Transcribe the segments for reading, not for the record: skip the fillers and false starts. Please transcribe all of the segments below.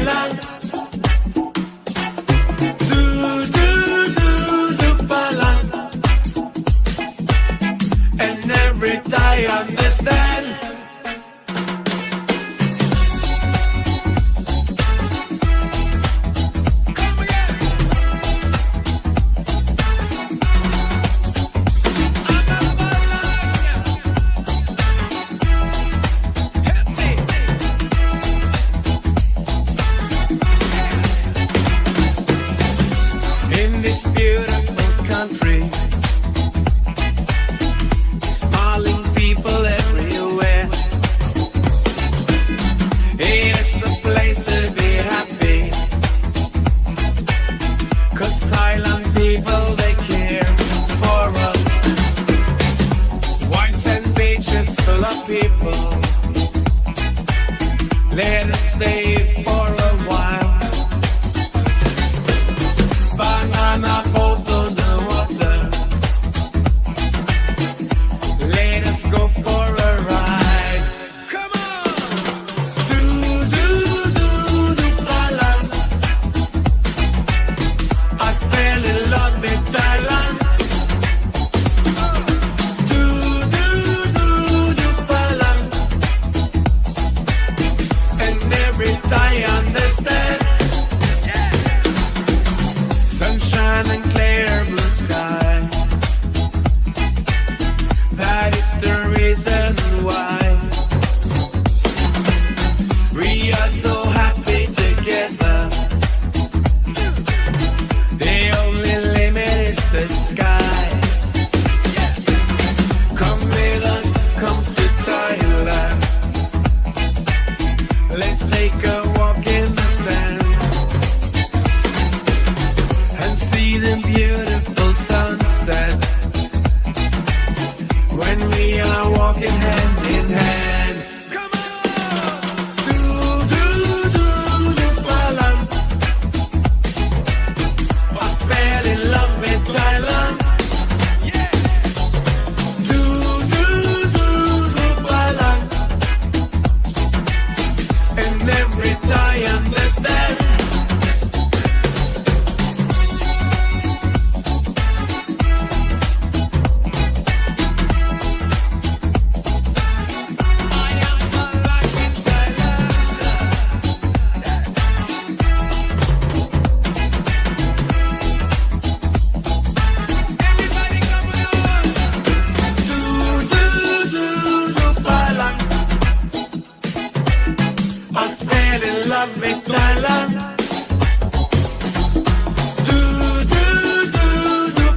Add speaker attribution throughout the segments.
Speaker 1: Thailand. Do Thailand. And every Thai understand. Let us stay for a while. Banana boat on the water. Let us go for a ride. Come on! Do Thailand. I fell in love with Thailand. Do Thailand. And every Thai understand. Yeah. Sunshine and clear blue sky. That is the reason why we are so happy together. The only limit is the sky. Come with us, come to Thailand. Let's take a walk in the sand and see the beautiful sunset when we are walking hand in hand. Come on! Do Thailand. I fell in love with Thailand. Yeah. Do Thailand. And every Thai understand. Everybody come on! Do Thailand. I fell in love with Thailand. Do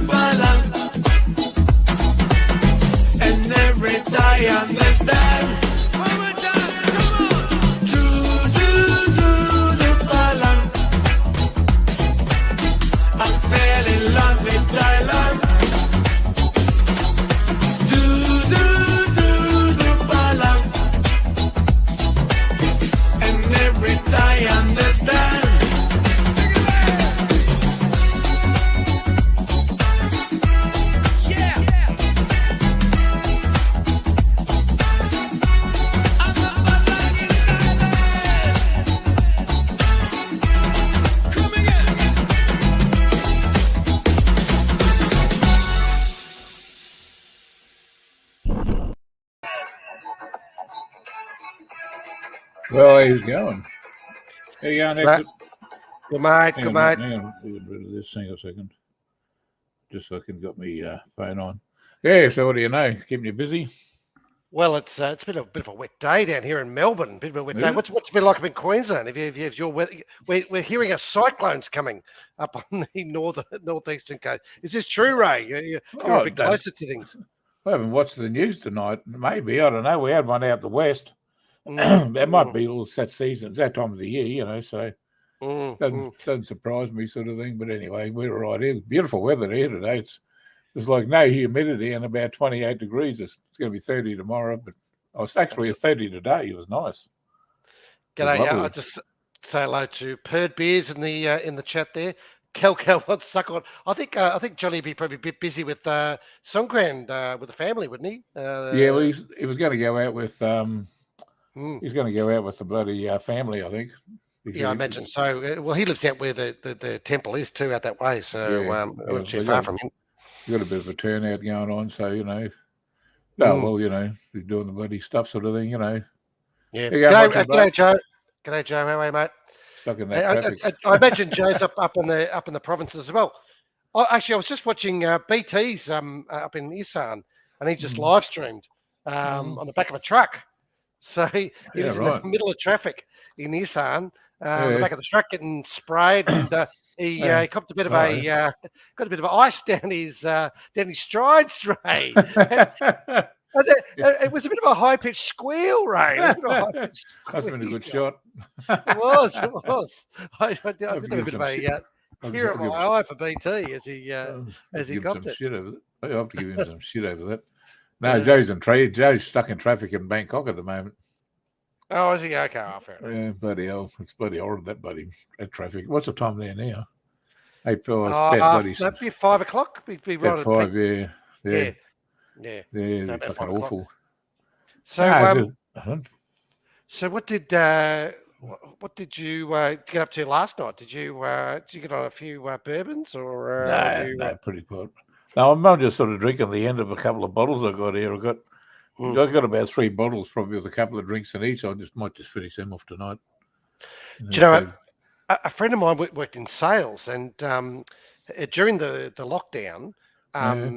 Speaker 1: Thailand. And every Thai understand. One more time, come on. Do Thailand. I fell in love with Thailand. Do Thailand. And every Thai understand. Yeah. I'm a Thailand in Thailand. Come again.
Speaker 2: Well, he's going. Hey, you going, Hector?
Speaker 3: Good mate,
Speaker 2: Hang
Speaker 3: good
Speaker 2: on,
Speaker 3: mate.
Speaker 2: hang on. Do a bit of this thing a second. Just so I can get me phone on. Yeah, so what do you know? Keeping you busy?
Speaker 3: Well, it's been a bit of a wet day down here in Melbourne. Bit of a wet
Speaker 2: Is
Speaker 3: day.
Speaker 2: it?
Speaker 3: What's it been like up in Queensland? If you're we're hearing a cyclone's coming up on the northeastern coast. Is this true, Ray? You're
Speaker 2: Oh,
Speaker 3: a bit
Speaker 2: don't-
Speaker 3: closer to things.
Speaker 2: I haven't watched the news tonight. Maybe, I don't know. We had one out the west.
Speaker 3: Mm,
Speaker 2: That might be all that season. It's that time of the year, you know, so
Speaker 3: mm.
Speaker 2: doesn't surprise me, sort of thing. But anyway, we're all right here. Beautiful weather here today. It's like no humidity and about 28 degrees. It's going to be 30 tomorrow, but it's actually a 30 today. It was nice.
Speaker 3: G'day.
Speaker 2: lovely.
Speaker 3: I'll just say hello to Perd Beers in the chat there. Cal wants suck on. I think Johnny would be probably a bit busy with Songkran with the family, wouldn't he?
Speaker 2: Yeah, well, he was going to go out with he's going to go out with the bloody family, I think.
Speaker 3: Yeah, I imagine so. Well, he lives out where the temple is too, out that way. So we're not too far from him.
Speaker 2: You got a bit of a turnout going on, so
Speaker 3: Mm.
Speaker 2: he's doing the bloody stuff, sort of thing,
Speaker 3: Yeah.
Speaker 2: You go watching,
Speaker 3: G'day, Joe. G'day, Joe. How are you, mate?
Speaker 2: stuck in that traffic.
Speaker 3: I imagine Joe's up in the provinces as well. Actually, I was just watching BT's up in Isan, and he just live streamed on the back of a truck. So he was in the middle of traffic in Isan, on the back of the truck, getting sprayed, and he copped a bit of got a bit of ice down his strides, Ray. And it was a bit of a high-pitched squeal, Ray.
Speaker 2: Must have been a good shot.
Speaker 3: It was. I did have a bit of a tear in my eye for BT as he copped it.
Speaker 2: I have to give him some shit over that. No, Joe's stuck in traffic in Bangkok at the moment.
Speaker 3: Oh, is he? Okay, fair enough.
Speaker 2: Yeah, bloody hell. It's bloody horrid, that traffic. What's the time there now? 8 hours.
Speaker 3: That'd be 5 o'clock. Be right
Speaker 2: at 5, yeah.
Speaker 3: Yeah.
Speaker 2: Yeah, fucking awful.
Speaker 3: So, so what did you get up to last night? Did you get on a few bourbons or?
Speaker 2: No, pretty good. No, I'm just sort of drinking the end of a couple of bottles I got here. I've got about 3 bottles, probably with a couple of drinks in each. I might just finish them off tonight.
Speaker 3: Do you know, a friend of mine worked in sales, and during the lockdown.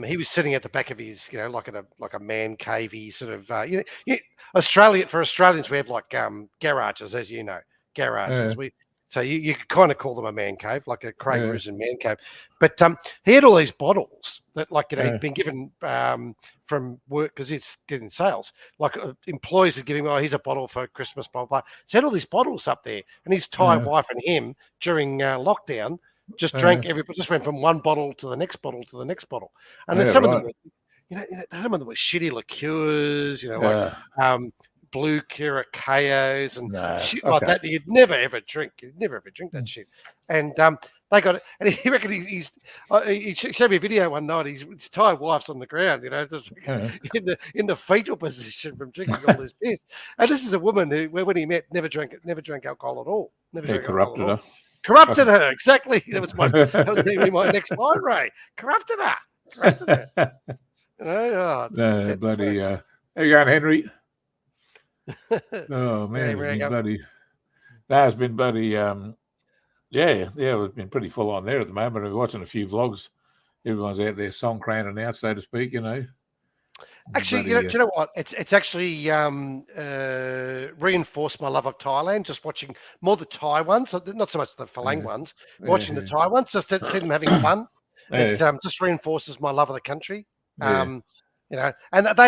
Speaker 3: He was sitting at the back of his, like a man cavey sort of, for Australians, we have like garages, as you know, garages. So you could kind of call them a man cave, like a Craig Roosen man cave. But he had all these bottles that, he'd been given from work because he's did in sales. Like employees would give him, here's a bottle for Christmas, blah, blah, blah. So he had all these bottles up there. And his Thai wife and him during lockdown just drank just went from one bottle to the next bottle to the next bottle. And then some of them were, some of them were shitty liqueurs, blue Curacaos and shit like that you'd never ever drink. You'd never ever drink that shit. And they got it. And he reckoned he showed me a video one night. His Thai wife's on the ground, just in the fetal position from drinking all this piss. And this is a woman who, when he met, never drank alcohol at all. Never drank alcohol at all. Corrupted her, exactly. That was going to be my next line, Ray. Corrupted her.
Speaker 2: Bloody. How you going, Henry? Oh man, it's been bloody. No, it's been bloody. It's been pretty full on there at the moment. We're watching a few vlogs. Everyone's out there songcranting out, so to speak.
Speaker 3: Actually, do you know what? It's actually reinforced my love of Thailand. Just watching more the Thai ones, not so much the Falang ones. Watching the Thai ones, just to see them having fun. It just reinforces my love of the country. And they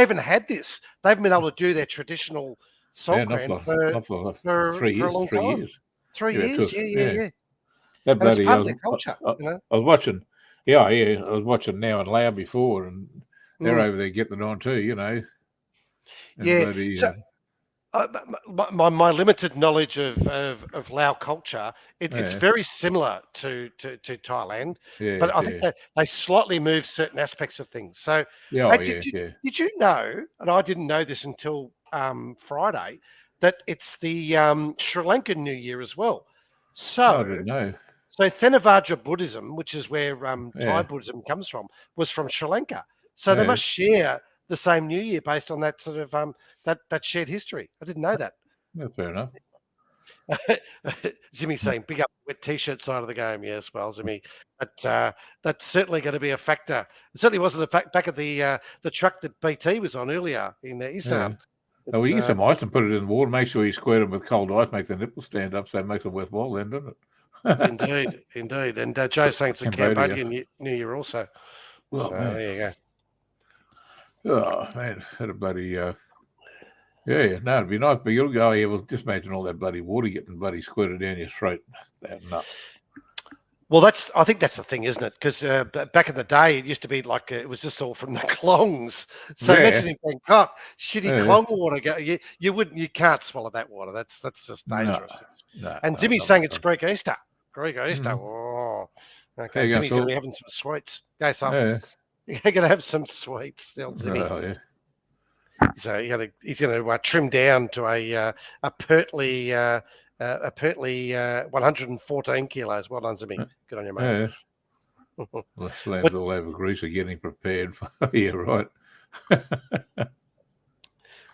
Speaker 3: haven't had this. They haven't been able to do their traditional songkran for
Speaker 2: 3 years.
Speaker 3: For a long time. 3 years, yeah.
Speaker 2: That bloody,
Speaker 3: part of their culture.
Speaker 2: I was watching. I was watching Now and Loud before, and they're over there getting it on too, Bloody,
Speaker 3: my limited knowledge of Lao culture, it's very similar to Thailand, but I think they slightly move certain aspects of things. So, did you know, and I didn't know this until Friday, that it's the Sri Lankan New Year as well. So
Speaker 2: I didn't know.
Speaker 3: So Theravada Buddhism, which is where Thai Buddhism comes from, was from Sri Lanka. So they must share the same New Year based on that sort of that shared history. I didn't know that.
Speaker 2: Yeah, fair enough.
Speaker 3: Zimmy saying big up wet t-shirt side of the game. Yes, well, Zimmy, that's certainly going to be a factor. It certainly wasn't a back of the truck that BT was on earlier in Isan.
Speaker 2: Oh, we get some ice and put it in the water. Make sure you squirt them with cold ice, make the nipples stand up, so it makes it worthwhile then, doesn't it?
Speaker 3: Indeed. And Joe's saying it's a Cambodian New Year also.
Speaker 2: Well,
Speaker 3: so, there you go.
Speaker 2: Oh, man, had a bloody... no, it'd be nice, but you'll go, well, just imagine all that bloody water getting bloody squirted down your throat.
Speaker 3: Well, I think that's the thing, isn't it? Because back in the day, it used to be like it was just all from the clongs. So imagine in Bangkok, shitty clong water. You can't swallow that water. That's just dangerous.
Speaker 2: No,
Speaker 3: and Jimmy's saying it's Greek Easter. Greek Easter. Oh, okay. Jimmy's going to be having some sweets. Go, son. You're going to have some sweets, Jimmy. So he's going to trim down to a pertly apparently 114 kilos. Well done, Zimmy. Good on you, mate.
Speaker 2: Lamb's all over Greece are getting prepared for. Yeah, right.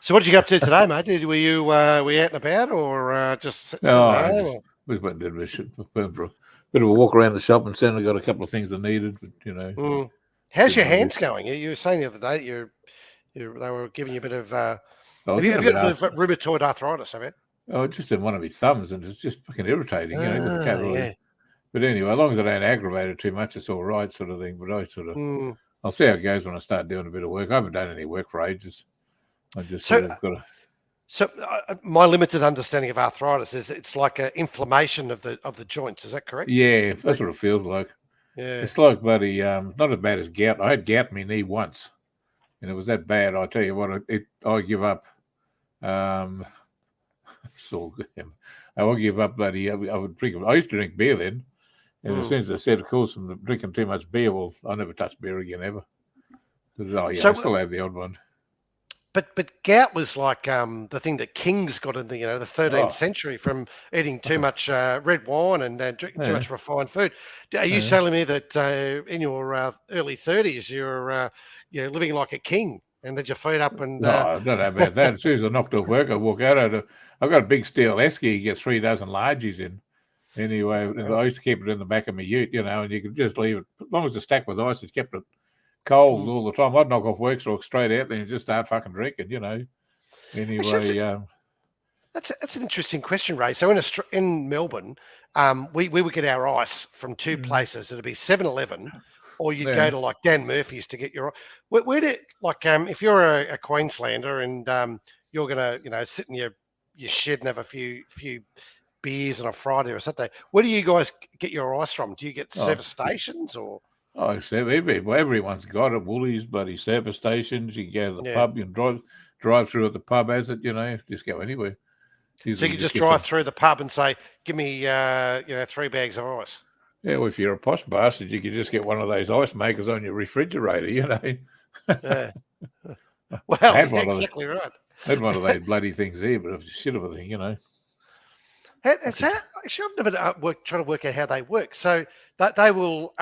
Speaker 3: So, what did you get up to today, mate? Were you out and about, or just sitting at home? Or?
Speaker 2: We went and did a bit of a walk around the shopping centre. Got a couple of things I needed, but you know.
Speaker 3: How's your hands going? You were saying the other day they were giving you a bit of. Have you got a bit of rheumatoid arthritis? Have you?
Speaker 2: Oh, just in one of my thumbs, and it's just fucking irritating. You know, just can't really.
Speaker 3: Yeah.
Speaker 2: But anyway, as long as I don't aggravate it too much, it's all right, sort of thing. But I sort of, I'll see how it goes when I start doing a bit of work. I haven't done any work for ages. I just got to.
Speaker 3: So my limited understanding of arthritis is it's like an inflammation of the joints. Is that correct?
Speaker 2: Yeah, that's what it feels like.
Speaker 3: Yeah,
Speaker 2: it's like bloody not as bad as gout. I had gout in my knee once, and it was that bad. I tell you what, I give up. So I would give up bloody. I would drink. I used to drink beer then, and as soon as I said, of course, I'm drinking too much beer. Well, I never touched beer again ever. I still have the odd one.
Speaker 3: But gout was like the thing that kings got in the 13th century from eating too much red wine and drinking too much refined food. Are you telling me that in your early 30s you're living like a king and that you feed up and?
Speaker 2: No, I don't know about that. As soon as I knocked off work, I walk out. I've got a big steel esky. You get 3 dozen largies in. Anyway, I used to keep it in the back of my ute, and you could just leave it as long as it's stacked with ice. It kept it cold all the time. I'd knock off work, so straight out there and just start fucking drinking, Anyway,
Speaker 3: that's an interesting question, Ray. So in Melbourne, we would get our ice from two places. It'd be 7-Eleven, or you'd go to like Dan Murphy's to get your. Where do if you're a Queenslander and you're gonna sit in your shed and have a few beers on a Friday or Saturday, where do you guys get your ice from? Do you get service stations or?
Speaker 2: Oh, everyone's got it. Woolies, bloody service stations. You go to the pub, you can drive through at the pub as it, just go anywhere.
Speaker 3: So you can just drive through the pub and say, give me, 3 bags of ice.
Speaker 2: Yeah, well, if you're a posh bastard, you could just get one of those ice makers on your refrigerator,
Speaker 3: Yeah. Well, exactly right.
Speaker 2: I had one of those bloody things there, but it was a shit of a thing,
Speaker 3: Actually, I've never tried to work out how they work. So they will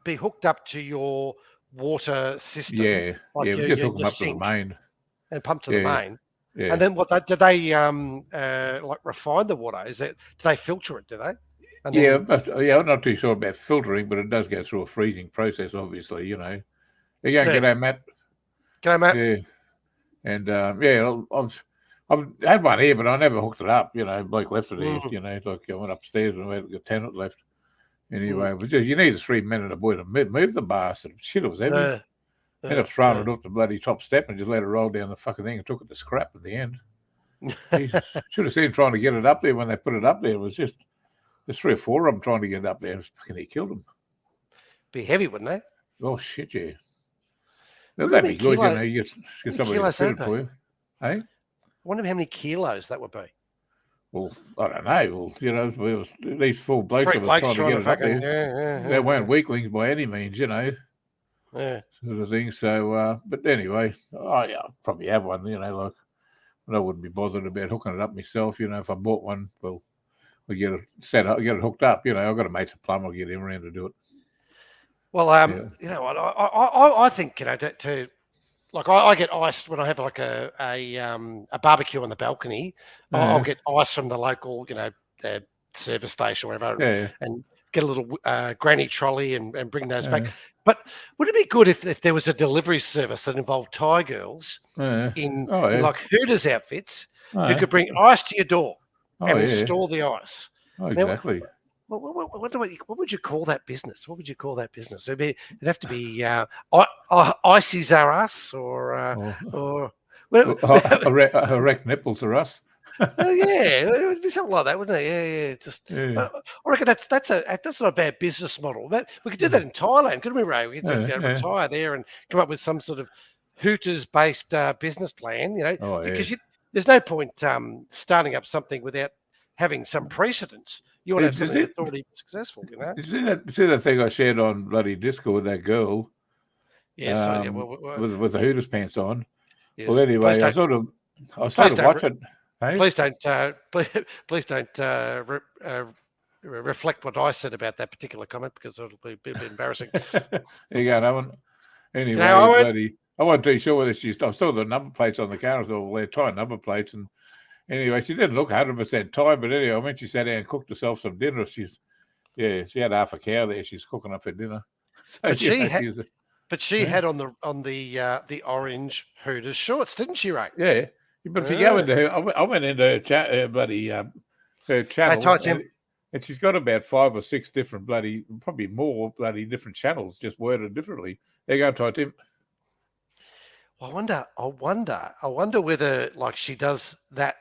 Speaker 3: be hooked up to your water system.
Speaker 2: Yeah, we just hook them up to the main.
Speaker 3: And pump to the main.
Speaker 2: Yeah.
Speaker 3: And then do they refine the water? Do they filter it, do they?
Speaker 2: I'm not too sure about filtering, but it does go through a freezing process, obviously, You go and g'day, Matt.
Speaker 3: G'day, Matt.
Speaker 2: Yeah. And I've had one here, but I never hooked it up. Blake left it here. I went upstairs and we had a tenant left. Anyway, but just you need a 3-minute boy to move the bastard. Shit, it was heavy. Ended up throwing it up the bloody top step and just let it roll down the fucking thing and took it to scrap at the end. Jesus, should have seen trying to get it up there when they put it up there. It was just there's 3 or 4 of them trying to get it up there. He killed them.
Speaker 3: Be heavy, wouldn't they?
Speaker 2: Oh shit, yeah. That'd be good, You get somebody to fit it for you. Hey?
Speaker 3: I wonder how many kilos that would be.
Speaker 2: Well, I don't know. Well, these 4 blokes that were trying to get it up there. They weren't weaklings by any means,
Speaker 3: Yeah.
Speaker 2: Sort of thing. So, but anyway, I'll probably have one, but I wouldn't be bothered about hooking it up myself. If I bought one, well, I get it set up, get it hooked up. I've got a mate's a plumber, I'll get him around to do it.
Speaker 3: Well, I think, I get iced when I have like a barbecue on the balcony. I'll get ice from the local, service station or whatever, and get a little granny trolley and bring those back. But would it be good if there was a delivery service that involved Thai girls in like Hooters outfits who could bring ice to your door and install the ice?
Speaker 2: Oh, exactly.
Speaker 3: What would you call that business? What would you call that business? It'd have to be Ices Are Us or
Speaker 2: erect nipples are us.
Speaker 3: Oh, yeah, it would be something like that, wouldn't it? I reckon that's not a bad business model. We could do that in Thailand, couldn't we, Ray? We could just retire there and come up with some sort of Hooters-based business plan, because there's no point starting up something without having some precedence. You want to have something that's already successful,
Speaker 2: You see that thing I shared on bloody Discord with that girl?
Speaker 3: Yes,
Speaker 2: with the Hooters pants on.
Speaker 3: Yes.
Speaker 2: Well, anyway, I started watching. Hey?
Speaker 3: Please don't, please don't reflect what I said about that particular comment because it'll be a bit embarrassing.
Speaker 2: There you go, no one. Anyway, I wasn't too sure whether I saw the number plates on the car. I thought, well, they're Thai number plates. And anyway, she didn't look 100% Thai, but anyway, when she sat down and cooked herself some dinner, she had half a cow there. She's cooking up for dinner. So,
Speaker 3: but she had on the orange Hooters shorts, didn't she, Ray?
Speaker 2: Yeah. But if you go into her, I went into her her channel, and she's got about 5 or 6 different probably more different channels, just worded differently. There you go, Ty Tim.
Speaker 3: I wonder whether like she does that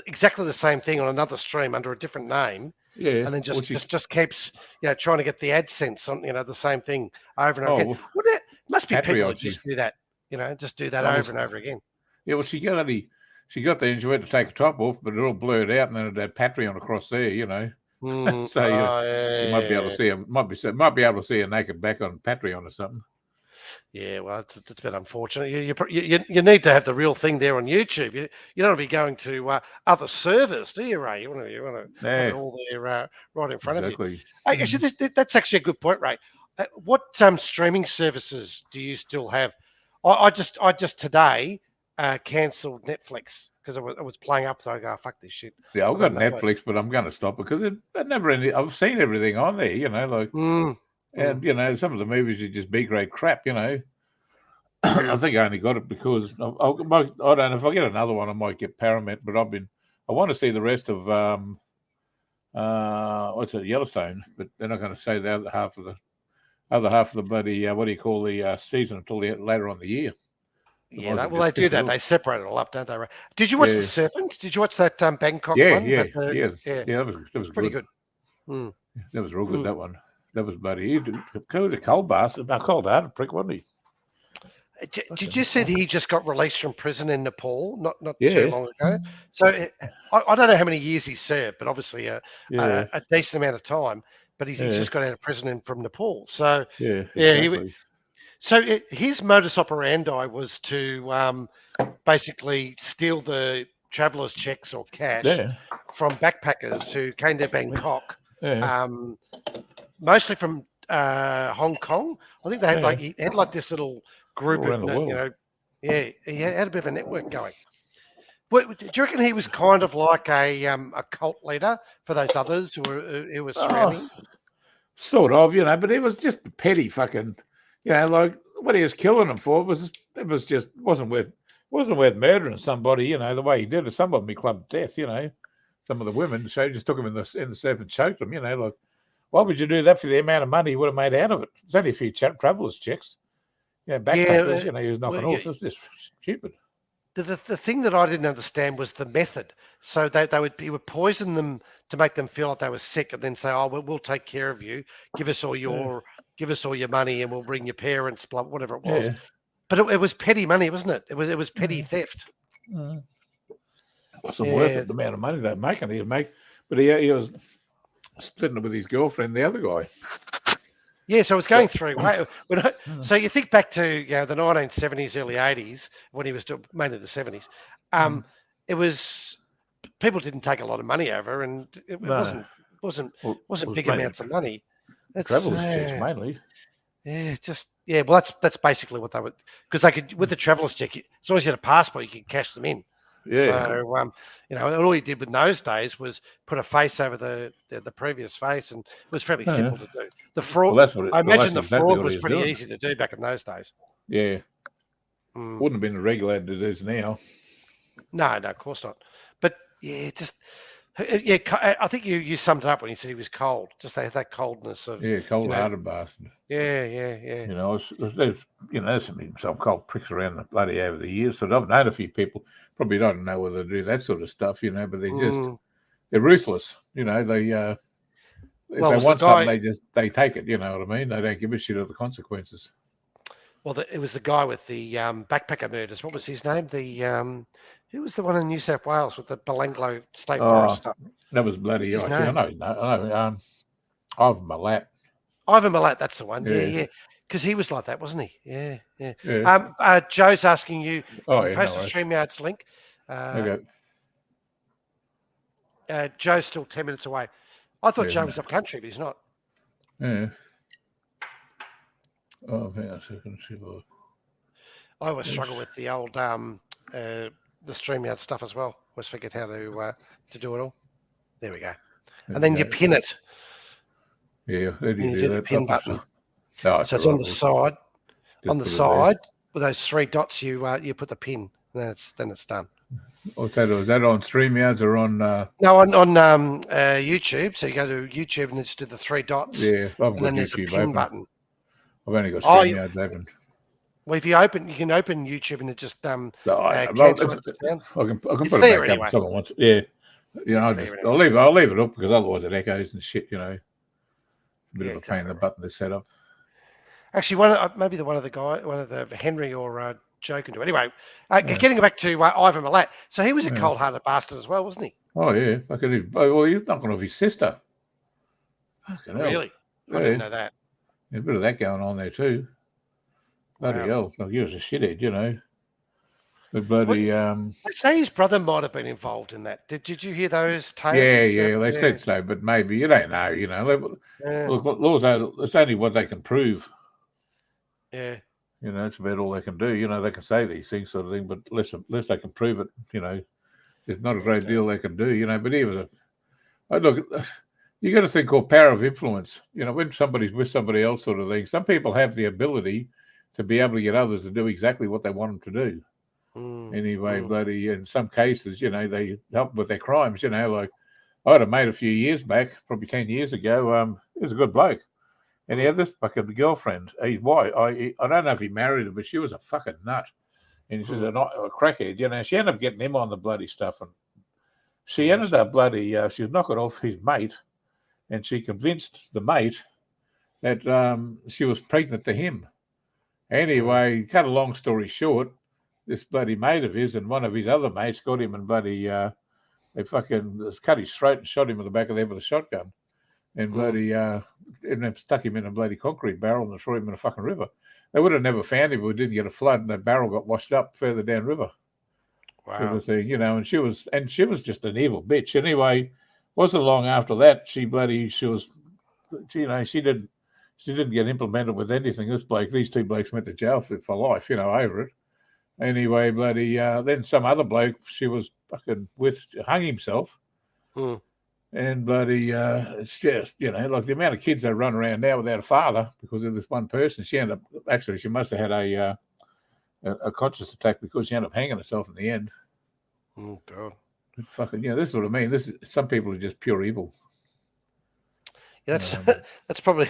Speaker 3: exactly the same thing on another stream under a different name.
Speaker 2: Yeah,
Speaker 3: and then just keeps trying to get the AdSense on the same thing over and over again. Well, must be people that just do that, just do that over and over again.
Speaker 2: Yeah, well, she got there and she went to take a top off, but it all blurred out, and then it had Patreon across there, so you might be able to see might be able to see a naked back on Patreon or something.
Speaker 3: Yeah, well, it's a bit unfortunate. You need to have the real thing there on YouTube. You don't want to be going to other servers, do you, Ray? You want to have it all there right in front of you. Actually, that's actually a good point, Ray. What streaming services do you still have? I just today cancelled Netflix because it was playing up, so I go, fuck this shit.
Speaker 2: Yeah, I've got Netflix, but I'm going to stop because I've seen everything on there, And some of the movies are just B-grade crap. I think I only got it because I don't know if I get another one, I might get Paramount. But I want to see the rest of what's it, Yellowstone. But they're not going to say the other half of the bloody what do you call the season until later on the year.
Speaker 3: Yeah, they do that. They separate it all up, don't they? Did you watch The Serpent? Did you watch that Bangkok one?
Speaker 2: Yeah. That was
Speaker 3: pretty good.
Speaker 2: That was real good. That one. That was bloody. He was a cold bastard, a cold-hearted prick, wasn't he?
Speaker 3: Did you see that he just got released from prison in Nepal not too long ago? So I don't know how many years he served, but obviously a decent amount of time. But he's just got out of prison from Nepal. So
Speaker 2: exactly.
Speaker 3: His modus operandi was to basically steal the traveller's checks or cash from backpackers who came to Bangkok. Mostly from Hong Kong. I think they had he had like this little group of he had a bit of a network going. Do you reckon he was kind of like a cult leader for those others who were surrounding him?
Speaker 2: Sort of, but he was just petty fucking, like what he was killing them for wasn't worth murdering somebody, the way he did it. Some of them he clubbed to death, Some of the women, so he just took them in the surf and choked them, like. Why would you do that for the amount of money you would have made out of it? It's only a few travelers' checks. Backpackers, he was knocking off. It was just stupid.
Speaker 3: The thing that I didn't understand was the method. So he would poison them to make them feel like they were sick, and then say, "Oh, we'll take care of you. Give us all your money, and we'll bring your parents, blah, whatever it was." But it was petty money, wasn't it? It was petty theft.
Speaker 2: It wasn't worth it, the amount of money they're making. He'd make, but he was splitting it with his girlfriend, the other guy.
Speaker 3: Yeah, so I was going through. So you think back to the 1970s, early 80s, when he was mainly the 70s. It was people didn't take a lot of money over, and it wasn't big amounts of money.
Speaker 2: Travelers checks mainly.
Speaker 3: Yeah, well, that's basically what they would, because they could with the traveller's check. As long as you had a passport, you could cash them in.
Speaker 2: Yeah.
Speaker 3: So and all you did in those days was put a face over the previous face, and it was fairly simple to do. The fraud, I imagine the fraud was pretty easy to do back in those days.
Speaker 2: Yeah, wouldn't have been as regulated as it is now.
Speaker 3: No, of course not. But I think you summed it up when you said he was cold. Just that coldness of
Speaker 2: cold-hearted bastard.
Speaker 3: Yeah.
Speaker 2: There's some cold pricks around the bloody over the years. So I've known a few people probably don't know whether they do that sort of stuff, but they're ruthless. They if they want something, they take it. You know what I mean? They don't give a shit of the consequences.
Speaker 3: Well, it was the guy with the backpacker murders. What was his name? Who was the one in New South Wales with the Belanglo State Forest stuff?
Speaker 2: That was bloody. I know. Ivan Milat.
Speaker 3: Ivan Milat, that's the one. Yeah. Because he was like that, wasn't he? Yeah. Joe's asking you. Post the StreamYard's link.
Speaker 2: Okay.
Speaker 3: Joe's still 10 minutes away. I thought
Speaker 2: Yeah,
Speaker 3: Joe
Speaker 2: no.
Speaker 3: was up country, but he's not.
Speaker 2: Yeah. Oh, hang on a second. See if
Speaker 3: I always struggle with the old the StreamYard stuff as well. Always forget how to do it all. There we go. And then you pin it.
Speaker 2: Yeah, how do
Speaker 3: You
Speaker 2: you
Speaker 3: do
Speaker 2: that?
Speaker 3: the pin button.
Speaker 2: Oh,
Speaker 3: So it's on the side.
Speaker 2: Just
Speaker 3: On the
Speaker 2: put it
Speaker 3: side with those 3 dots, you put the pin. And then it's done.
Speaker 2: What's that? Is that on StreamYards or on?
Speaker 3: No, on YouTube. So you go to YouTube and just do the 3 dots.
Speaker 2: Yeah, I've
Speaker 3: And
Speaker 2: got
Speaker 3: then there's a
Speaker 2: YouTube
Speaker 3: pin
Speaker 2: open.
Speaker 3: button.
Speaker 2: I've only got
Speaker 3: Oh,
Speaker 2: StreamYards open.
Speaker 3: Well, if you can open YouTube and it just
Speaker 2: No,
Speaker 3: cancel the sound.
Speaker 2: I can
Speaker 3: It's
Speaker 2: put it
Speaker 3: there
Speaker 2: back
Speaker 3: anyway.
Speaker 2: up if someone wants it. Yeah, I'll leave it up because otherwise it echoes and shit. A bit of a pain in the button to set up.
Speaker 3: Actually, one of the Henry or Joe can do it. Anyway, getting back to Ivan Milat. So he was a cold-hearted bastard as well, wasn't he?
Speaker 2: Oh yeah, well, he's knocking off his sister. Fucking hell.
Speaker 3: Really? I didn't know that.
Speaker 2: There's a bit of that going on there too. Bloody hell! Like he was a shithead, But bloody
Speaker 3: They say his brother might have been involved in that. Did you hear those tales?
Speaker 2: Yeah, they said so, but maybe you don't know. Look, laws it's only what they can prove.
Speaker 3: Yeah.
Speaker 2: It's about all they can do. They can say these things, sort of thing, but unless they can prove it, there's not a great deal they can do. But he was look. You got to think called power of influence. When somebody's with somebody else, sort of thing. Some people have the ability to be able to get others to do exactly what they want them to do. Anyway, bloody in some cases, they help with their crimes. Like I had a mate a few years back, probably 10 years ago. He was a good bloke. And he had this fucking girlfriend. His wife, I don't know if he married her, but she was a fucking nut. And she's a crackhead, She ended up getting him on the bloody stuff. And she ended up she was knocking off his mate. And she convinced the mate that she was pregnant to him. Anyway, cut a long story short, this bloody mate of his and one of his other mates got him and bloody, they fucking cut his throat and shot him in the back of the head with a shotgun. And bloody, and then stuck him in a bloody concrete barrel and threw him in a fucking river. They would have never found him if we didn't get a flood and the barrel got washed up further down river.
Speaker 3: Wow.
Speaker 2: Sort of thing, and she was just an evil bitch. Anyway, wasn't long after that she didn't get implemented with anything. These 2 blokes went to jail for life, over it. Anyway, bloody, then some other bloke she was fucking with hung himself. And bloody, it's just, like the amount of kids that run around now without a father because of this one person. She ended up, she must have had a conscious attack because she ended up hanging herself in the end.
Speaker 3: Oh, God.
Speaker 2: Fucking, this is what I mean. Some people are just pure evil.
Speaker 3: Yeah, that's probably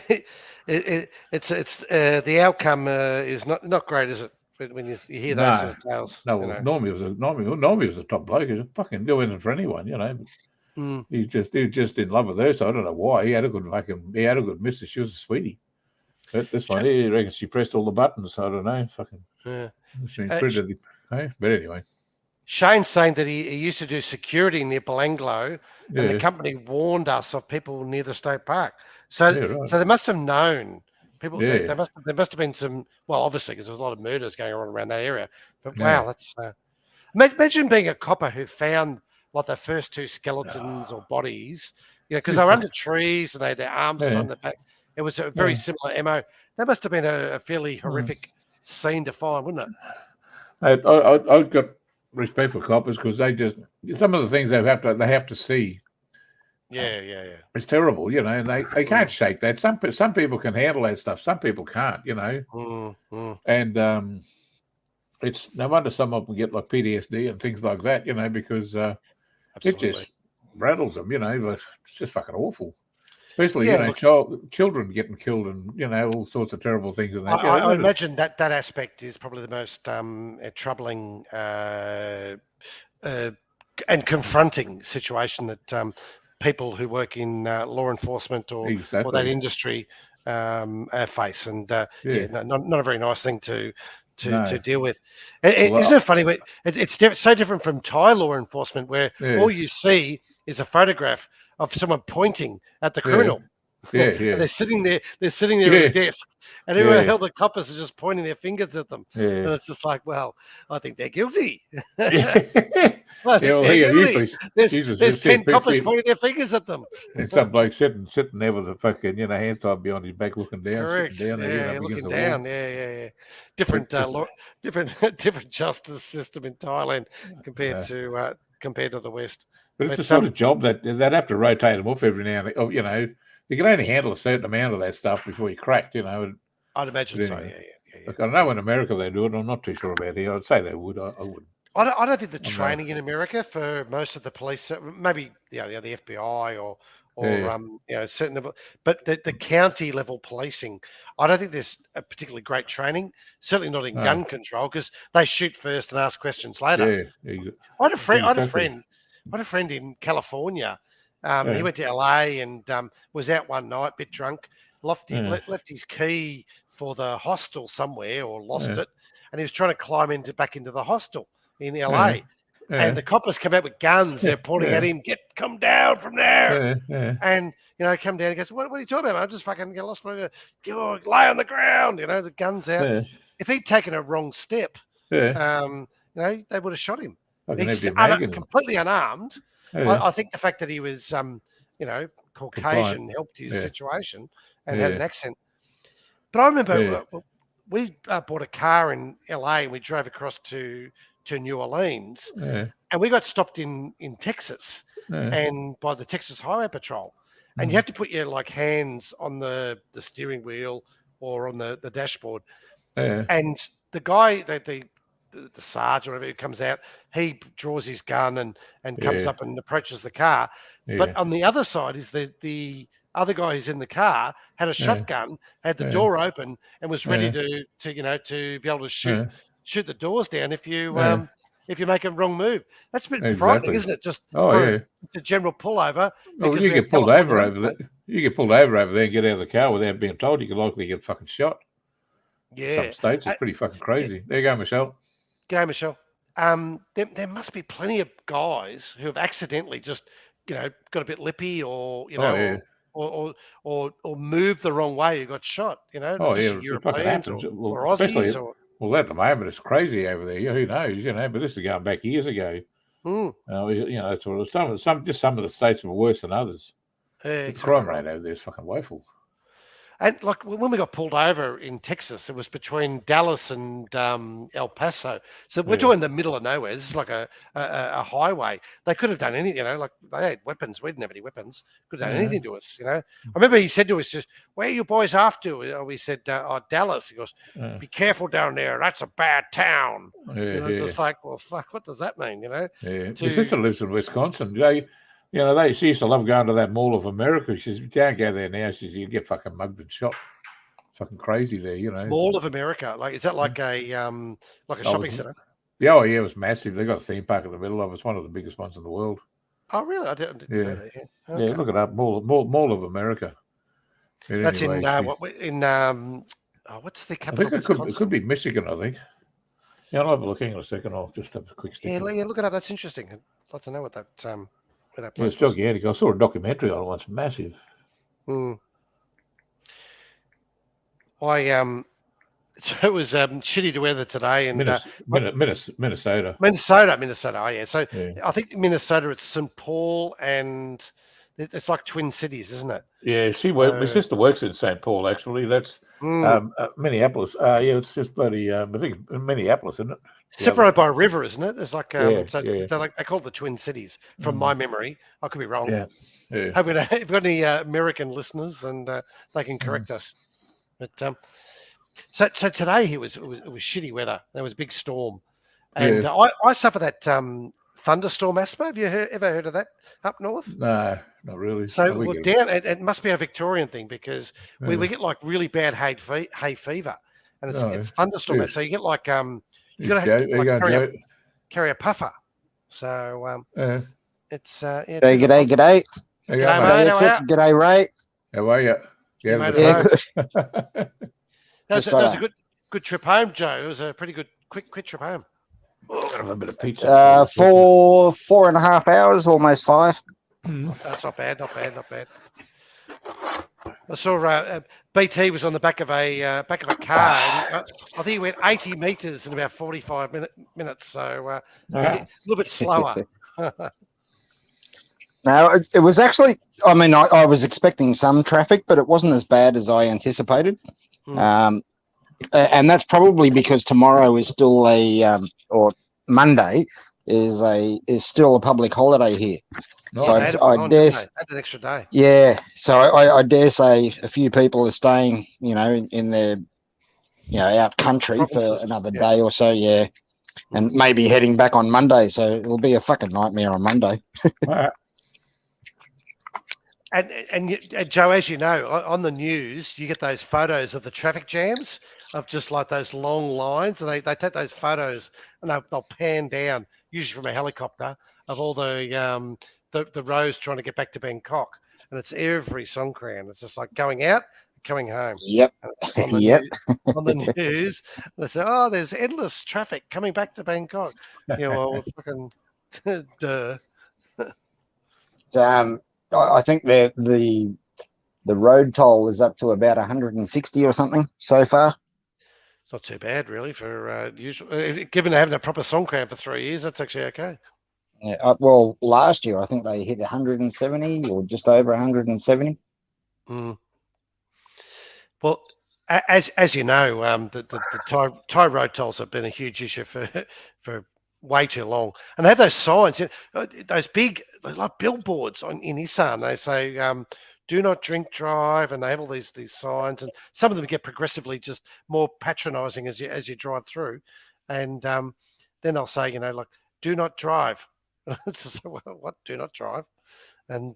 Speaker 3: it's the outcome is not great, is it? When you hear those sort of tales.
Speaker 2: No, normally he was a top bloke. He was fucking do anything for anyone, He was just in love with her, so I don't know why. He had a good missus. She was a sweetie. But this one, he reckons she pressed all the buttons. So I don't know. Fucking. Yeah. But anyway.
Speaker 3: Shane's saying that he used to do security near Belanglo, and the company warned us of people near the state park. So they must have known people. Yeah. There must have been some. Well, obviously, because there's a lot of murders going on around that area. But wow, that's imagine being a copper who found like the first 2 skeletons or bodies. Because they were under trees and they had their arms on the back. It was a very similar MO. That must have been a fairly horrific scene to find, wouldn't it?
Speaker 2: I got respect for coppers because they just some of the things they have to see.
Speaker 3: Yeah.
Speaker 2: It's terrible, and they can't shake that. Some people can handle that stuff. Some people can't, And it's no wonder some of them get like PTSD and things like that, because it just rattles them, but it's just fucking awful. Especially, children getting killed and, all sorts of terrible things. And that.
Speaker 3: I imagine that aspect is probably the most troubling and confronting situation that people who work in law enforcement or that industry face. And not a very nice thing to deal with. Isn't it funny? It's so different from Thai law enforcement where all you see is a photograph of someone pointing at the criminal.
Speaker 2: Yeah,
Speaker 3: And
Speaker 2: yeah,
Speaker 3: they're sitting there at a desk, and everyone
Speaker 2: yeah,
Speaker 3: held the coppers are just pointing their fingers at them. And
Speaker 2: yeah.
Speaker 3: it's just like, well, I think they're guilty.
Speaker 2: Yeah,
Speaker 3: I
Speaker 2: yeah.
Speaker 3: think
Speaker 2: Well,
Speaker 3: they're
Speaker 2: here
Speaker 3: guilty.
Speaker 2: usually
Speaker 3: There's
Speaker 2: see a
Speaker 3: 10 coppers
Speaker 2: picture
Speaker 3: pointing their fingers at them.
Speaker 2: and some bloke sitting there with a fucking hands tied behind his back, looking down,
Speaker 3: Correct.
Speaker 2: sitting down,
Speaker 3: Yeah,
Speaker 2: up against
Speaker 3: looking
Speaker 2: the
Speaker 3: down.
Speaker 2: wall.
Speaker 3: Yeah. Different,
Speaker 2: Just,
Speaker 3: different justice system in Thailand compared to the West.
Speaker 2: but it's
Speaker 3: But
Speaker 2: the sort of job that they'd have to rotate them off every now and then. Oh, you can only handle a certain amount of that stuff before you cracked.
Speaker 3: I'd imagine so.
Speaker 2: Anyway.
Speaker 3: Yeah.
Speaker 2: Look, I know in America they do it. I'm not too sure about here. I'd say they would. I wouldn't.
Speaker 3: I don't think the training in America for most of the police, maybe the FBI or certain level, but the county level policing, I don't think there's a particularly great training. Certainly not in gun control, because they shoot first and ask questions later.
Speaker 2: Yeah,
Speaker 3: I had a friend in California. He went to LA and was out one night, bit drunk, left his key for the hostel somewhere or lost it, and he was trying to climb back into the hostel in LA. And the coppers come out with guns, they're pointing at him, come down from there. And, come down, he goes, what are you talking about? I'm just fucking get lost, lay on the ground, the gun's out. If he'd taken a wrong step, they would have shot him. He's completely unarmed. I think the fact that he was, Caucasian helped his situation and had an accent. But I remember we bought a car in LA and we drove across to New Orleans, and we got stopped in Texas and by the Texas Highway Patrol, and you have to put your hands on the steering wheel or on the dashboard, and the guy the sergeant or whatever who comes out, he draws his gun and comes up and approaches the car, but on the other side is the other guy who's in the car had a shotgun, had the door open, and was ready to be able to shoot the doors down if you make a wrong move. That's a bit frightening, isn't it? Just a general pullover.
Speaker 2: Well, you get pulled over there. You get pulled over there and get out of the car without being told. You could likely get fucking shot.
Speaker 3: Yeah,
Speaker 2: some states it's pretty fucking crazy. There you go, Michelle.
Speaker 3: G'day, Michelle. There must be plenty of guys who have accidentally just got a bit lippy or or moved the wrong way. You got shot.
Speaker 2: It fucking happens.
Speaker 3: Or Aussies.
Speaker 2: Well, at the moment, it's crazy over there. Who knows? But this is going back years ago. That's what some of the states were worse than others. The crime rate over there is fucking woeful.
Speaker 3: And like when we got pulled over in Texas, it was between Dallas and El Paso. So we're talking the middle of nowhere. This is like a highway. They could have done anything, like they had weapons. We didn't have any weapons. Could have done anything to us, I remember he said to us, just, where are you boys off to? We said, Dallas. He goes, be careful down there. That's a bad town. It's just like, well, fuck, what does that mean,
Speaker 2: My sister lives in Wisconsin. She used to love going to that Mall of America. She says, don't go there now. She says, you get fucking mugged and shot. It's fucking crazy there,
Speaker 3: Mall of America. Is that like a shopping centre?
Speaker 2: Yeah, it was massive. They got a theme park in the middle of it. It's one of the biggest ones in the world.
Speaker 3: Oh, really? I didn't know that. Yeah. Okay.
Speaker 2: Yeah, look it up. Mall of America.
Speaker 3: That's what's the capital?
Speaker 2: I think it could be Michigan, I think. Yeah, I'll have a look. Hang on a second. I'll just have a quick stick.
Speaker 3: Yeah, look it up. That's interesting. I'd like to know what that where that place
Speaker 2: it's gigantic. I saw a documentary on it once. Massive.
Speaker 3: So it was shitty to weather today, and
Speaker 2: Minnesota.
Speaker 3: Oh yeah. So I think Minnesota, it's St. Paul, and it's like twin cities, isn't it?
Speaker 2: Yeah. My sister works in St. Paul. Actually, that's Minneapolis. It's just bloody. I think it's Minneapolis, isn't it?
Speaker 3: Separated by a river, isn't it? It's like they call it the Twin Cities. From my memory, I could be wrong.
Speaker 2: Yeah.
Speaker 3: Hope we don't, if we've got any American listeners, and they can correct us. But so today it was shitty weather. There was a big storm, and I suffer that thunderstorm asthma. Have you ever heard of that up north?
Speaker 2: No, not really.
Speaker 3: So down, it must be a Victorian thing, because we get like really bad hay fever, and it's thunderstorm. So you get like you got to carry a puffer. So it's
Speaker 4: G'day.
Speaker 3: G'day,
Speaker 4: mate. G'day, Ray.
Speaker 2: How are you?
Speaker 4: Yeah,
Speaker 3: good. That was a good trip home, Joe. It was a pretty good quick trip home.
Speaker 2: Oh, got a bit of pizza.
Speaker 4: 4.5 hours, almost 5.
Speaker 3: That's not bad. I saw BT was on the back of a car. And I think he went 80 meters in about 45 minutes. So a little bit slower.
Speaker 4: No, it was actually. I mean, I was expecting some traffic, but it wasn't as bad as I anticipated. And that's probably because tomorrow is still or Monday is still a public holiday here. So I dare
Speaker 3: an extra day.
Speaker 4: Yeah, so I dare say a few people are staying, in their, out country for another day or so. Yeah, and maybe heading back on Monday. So it'll be a fucking nightmare on Monday.
Speaker 3: And Joe, as you know, on the news, you get those photos of the traffic jams of just like those long lines, and they take those photos and they'll pan down, usually from a helicopter, of all the rows trying to get back to Bangkok, and it's every Songkran. It's just like going out, coming home.
Speaker 4: Yep.
Speaker 3: On the news, they say, "Oh, there's endless traffic coming back to Bangkok." Well, fucking duh.
Speaker 4: I think the road toll is up to about 160 or something so far.
Speaker 3: It's not too bad, really, for usual. Given having a proper Songkran for 3 years, that's actually okay.
Speaker 4: Yeah. Well, last year I think they hit 170 or just over 170.
Speaker 3: Well, as you know, the Thai road tolls have been a huge issue for way too long, and they have those signs, those big like billboards in Isan. They say, "Do not drink, drive," and they have all these signs, and some of them get progressively just more patronising as you drive through, and then they'll say, like, "Do not drive." What? Do not drive? And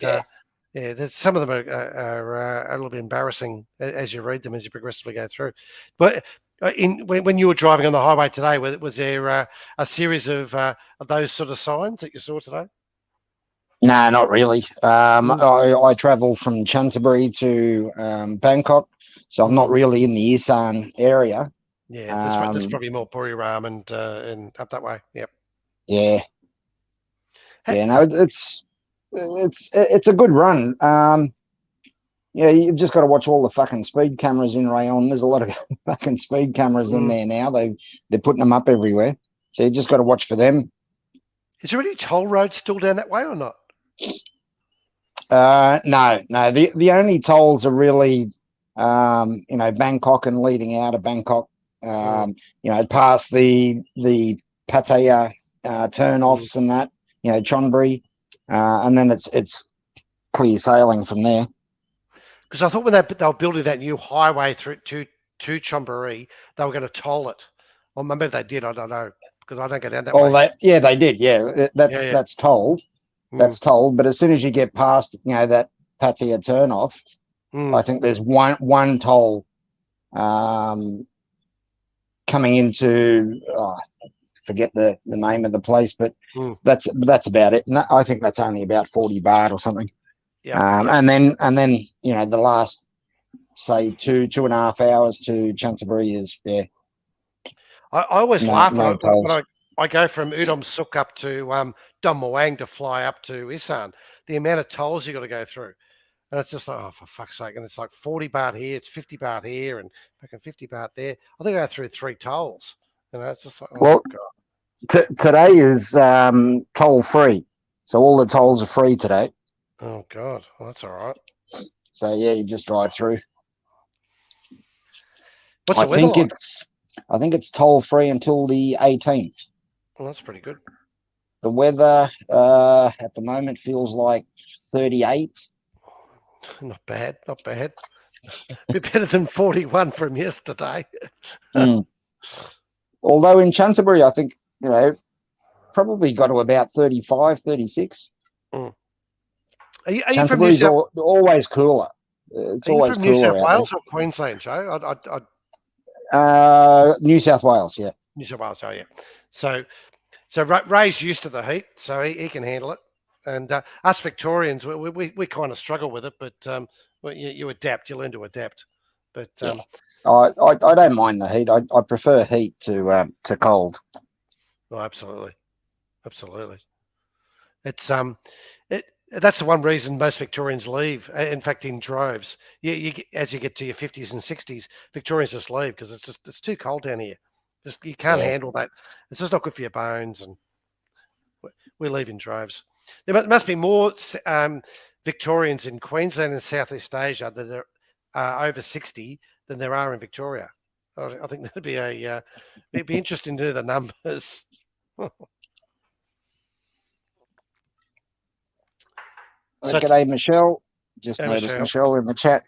Speaker 3: there's some of them are a little bit embarrassing as you read them as you progressively go through. But when you were driving on the highway today, was there a series of those sort of signs that you saw today?
Speaker 4: No, not really. I travel from Canterbury to Bangkok, so I'm not really in the Isan area.
Speaker 3: Yeah, that's probably more Buriram and up that way. Yep.
Speaker 4: Yeah. Yeah, no, it's a good run. You've just got to watch all the fucking speed cameras in Rayon. There's a lot of fucking speed cameras in there now. They're putting them up everywhere, so you just got to watch for them.
Speaker 3: Is there any toll roads still down that way or not?
Speaker 4: No. The only tolls are really, Bangkok and leading out of Bangkok. Past the Pattaya turn-offs and that. Chonburi, and then it's clear sailing from there.
Speaker 3: Because I thought when they were building that new highway through to Chonburi, they were going to toll it. Or maybe they did. I don't know because I don't go down that way.
Speaker 4: They did. Yeah, that's tolled. That's tolled. But as soon as you get past, that Pattaya turn off, I think there's one toll coming into. Forget the name of the place, but that's about it. And I think that's only about 40 baht or something. And then the last say 2.5 hours to Canterbury is
Speaker 3: I always laugh when I go from Udom Suk up to Don Muang to fly up to Isan. The amount of tolls you got to go through, and it's just like, oh, for fuck's sake! And it's like 40 baht here, it's 50 baht here, and fucking 50 baht there. I think I go through 3 tolls. It's just like, oh God.
Speaker 4: Today is toll free, so all the tolls are free today.
Speaker 3: Oh God, well, that's all right.
Speaker 4: So yeah, you just drive through.
Speaker 3: What's the weather like?
Speaker 4: I think it's toll free until the 18th.
Speaker 3: Well, that's pretty good.
Speaker 4: The weather at the moment feels like 38.
Speaker 3: Not bad. A bit better than 41 from yesterday.
Speaker 4: Although in Canterbury, I think, probably got to about 35, 36.
Speaker 3: Are you from New South?
Speaker 4: Always cooler. It's always
Speaker 3: from New South Wales
Speaker 4: there.
Speaker 3: or Queensland, Joe?
Speaker 4: New South Wales, yeah.
Speaker 3: New South Wales, oh yeah. So Ray's used to the heat, so he can handle it. And us Victorians, we kind of struggle with it, but you adapt. You learn to adapt. But
Speaker 4: I don't mind the heat. I prefer heat to cold.
Speaker 3: Oh, absolutely. It's That's the one reason most Victorians leave. In fact, in droves. As you get to your 50s and 60s, Victorians just leave because it's too cold down here. Just you can't handle that. It's just not good for your bones, and we leave in droves. There must be more Victorians in Queensland and Southeast Asia that are over 60 than there are in Victoria. I think that'd be it'd be interesting to know the numbers.
Speaker 4: So g'day, Michelle. Just noticed Michelle in the chat.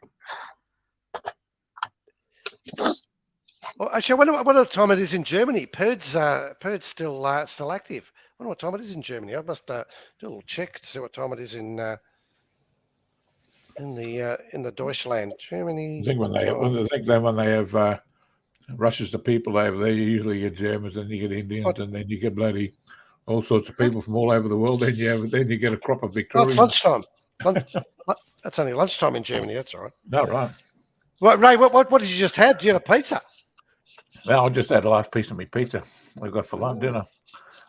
Speaker 3: Well, actually, I wonder what time it is in Germany. Perd's still active. I wonder what time it is in Germany. I must do a little check to see what time it is in the Deutschland, Germany.
Speaker 2: I think when they have rushes of people over there, you usually get Germans, then you get Indians, and then you get bloody all sorts of people from all over the world. Then you get a crop of Victorians.
Speaker 3: Oh, it's lunchtime. That's only lunchtime in Germany. That's all right.
Speaker 2: No, right.
Speaker 3: Well, Ray, what did you just have? Do you have a pizza?
Speaker 2: Well, I just had the last piece of my pizza I got for lunch dinner.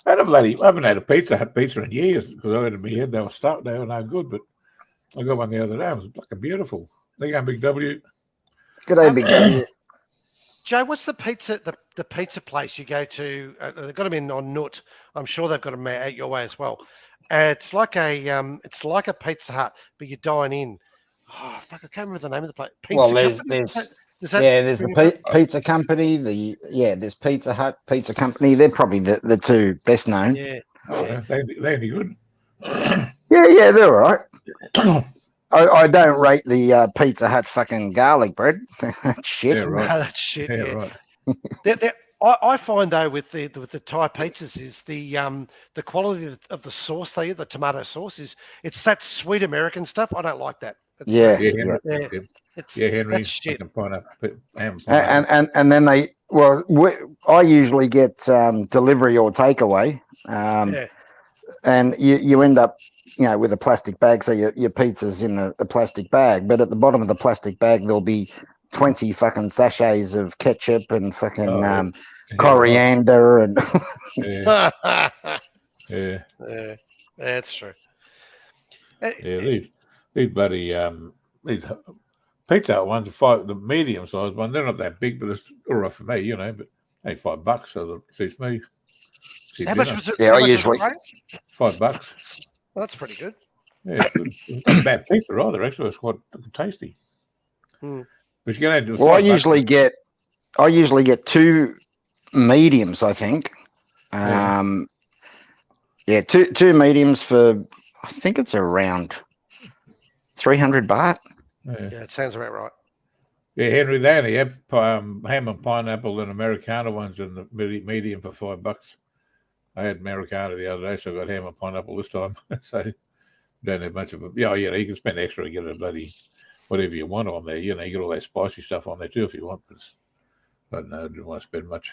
Speaker 2: I haven't had a pizza in years because I had in my head they were stuck. They were no good, but I got one the other day. It was fucking beautiful. There you go, Big W.
Speaker 4: G'day, Big W.
Speaker 3: Joe, what's the pizza place you go to? They've got them in on Nut. I'm sure they've got them out your way as well. It's like a Pizza Hut, but you dine in. Oh fuck! I can't remember the name of the place.
Speaker 4: There's the pizza company. There's Pizza Hut, Pizza Company. They're probably the two best known.
Speaker 3: Yeah,
Speaker 2: they're any good.
Speaker 4: Yeah, they're all right. I don't rate the Pizza Hut fucking garlic bread. That's shit.
Speaker 2: Yeah, right.
Speaker 3: No, that's shit.
Speaker 2: Yeah,
Speaker 3: right. I find though with the Thai pizzas is the quality of the sauce they use, the tomato sauce it's that sweet American stuff. I don't like that.
Speaker 2: Henry.
Speaker 3: That's shit.
Speaker 4: And then I usually get delivery or takeaway, and you end up with a plastic bag, so your pizza's in a plastic bag, but at the bottom of the plastic bag there'll be 20 fucking sachets of ketchup and fucking coriander and
Speaker 2: yeah,
Speaker 3: that's true.
Speaker 2: These bloody these Pizza Hut ones are the medium sized one. They're not that big, but it's all right for me, but only $5, so that suits me.
Speaker 3: How much was it?
Speaker 4: Yeah, I usually
Speaker 2: $5.
Speaker 3: Well, that's pretty good.
Speaker 2: Yeah, it's not a bad pizza either. Actually, it's quite tasty. But you can add.
Speaker 4: Well, I usually get 2 mediums. I think. Two mediums for. I think it's around 300 baht.
Speaker 3: Yeah, it sounds about right.
Speaker 2: Yeah, Henry, they only have ham and pineapple and Americana ones in the medium for $5. I had Americana the other day, so I got ham and pineapple this time. So don't have much of it. Yeah, you can spend extra to get a bloody whatever you want on there. You get all that spicy stuff on there too if you want. But no, I didn't want to spend much.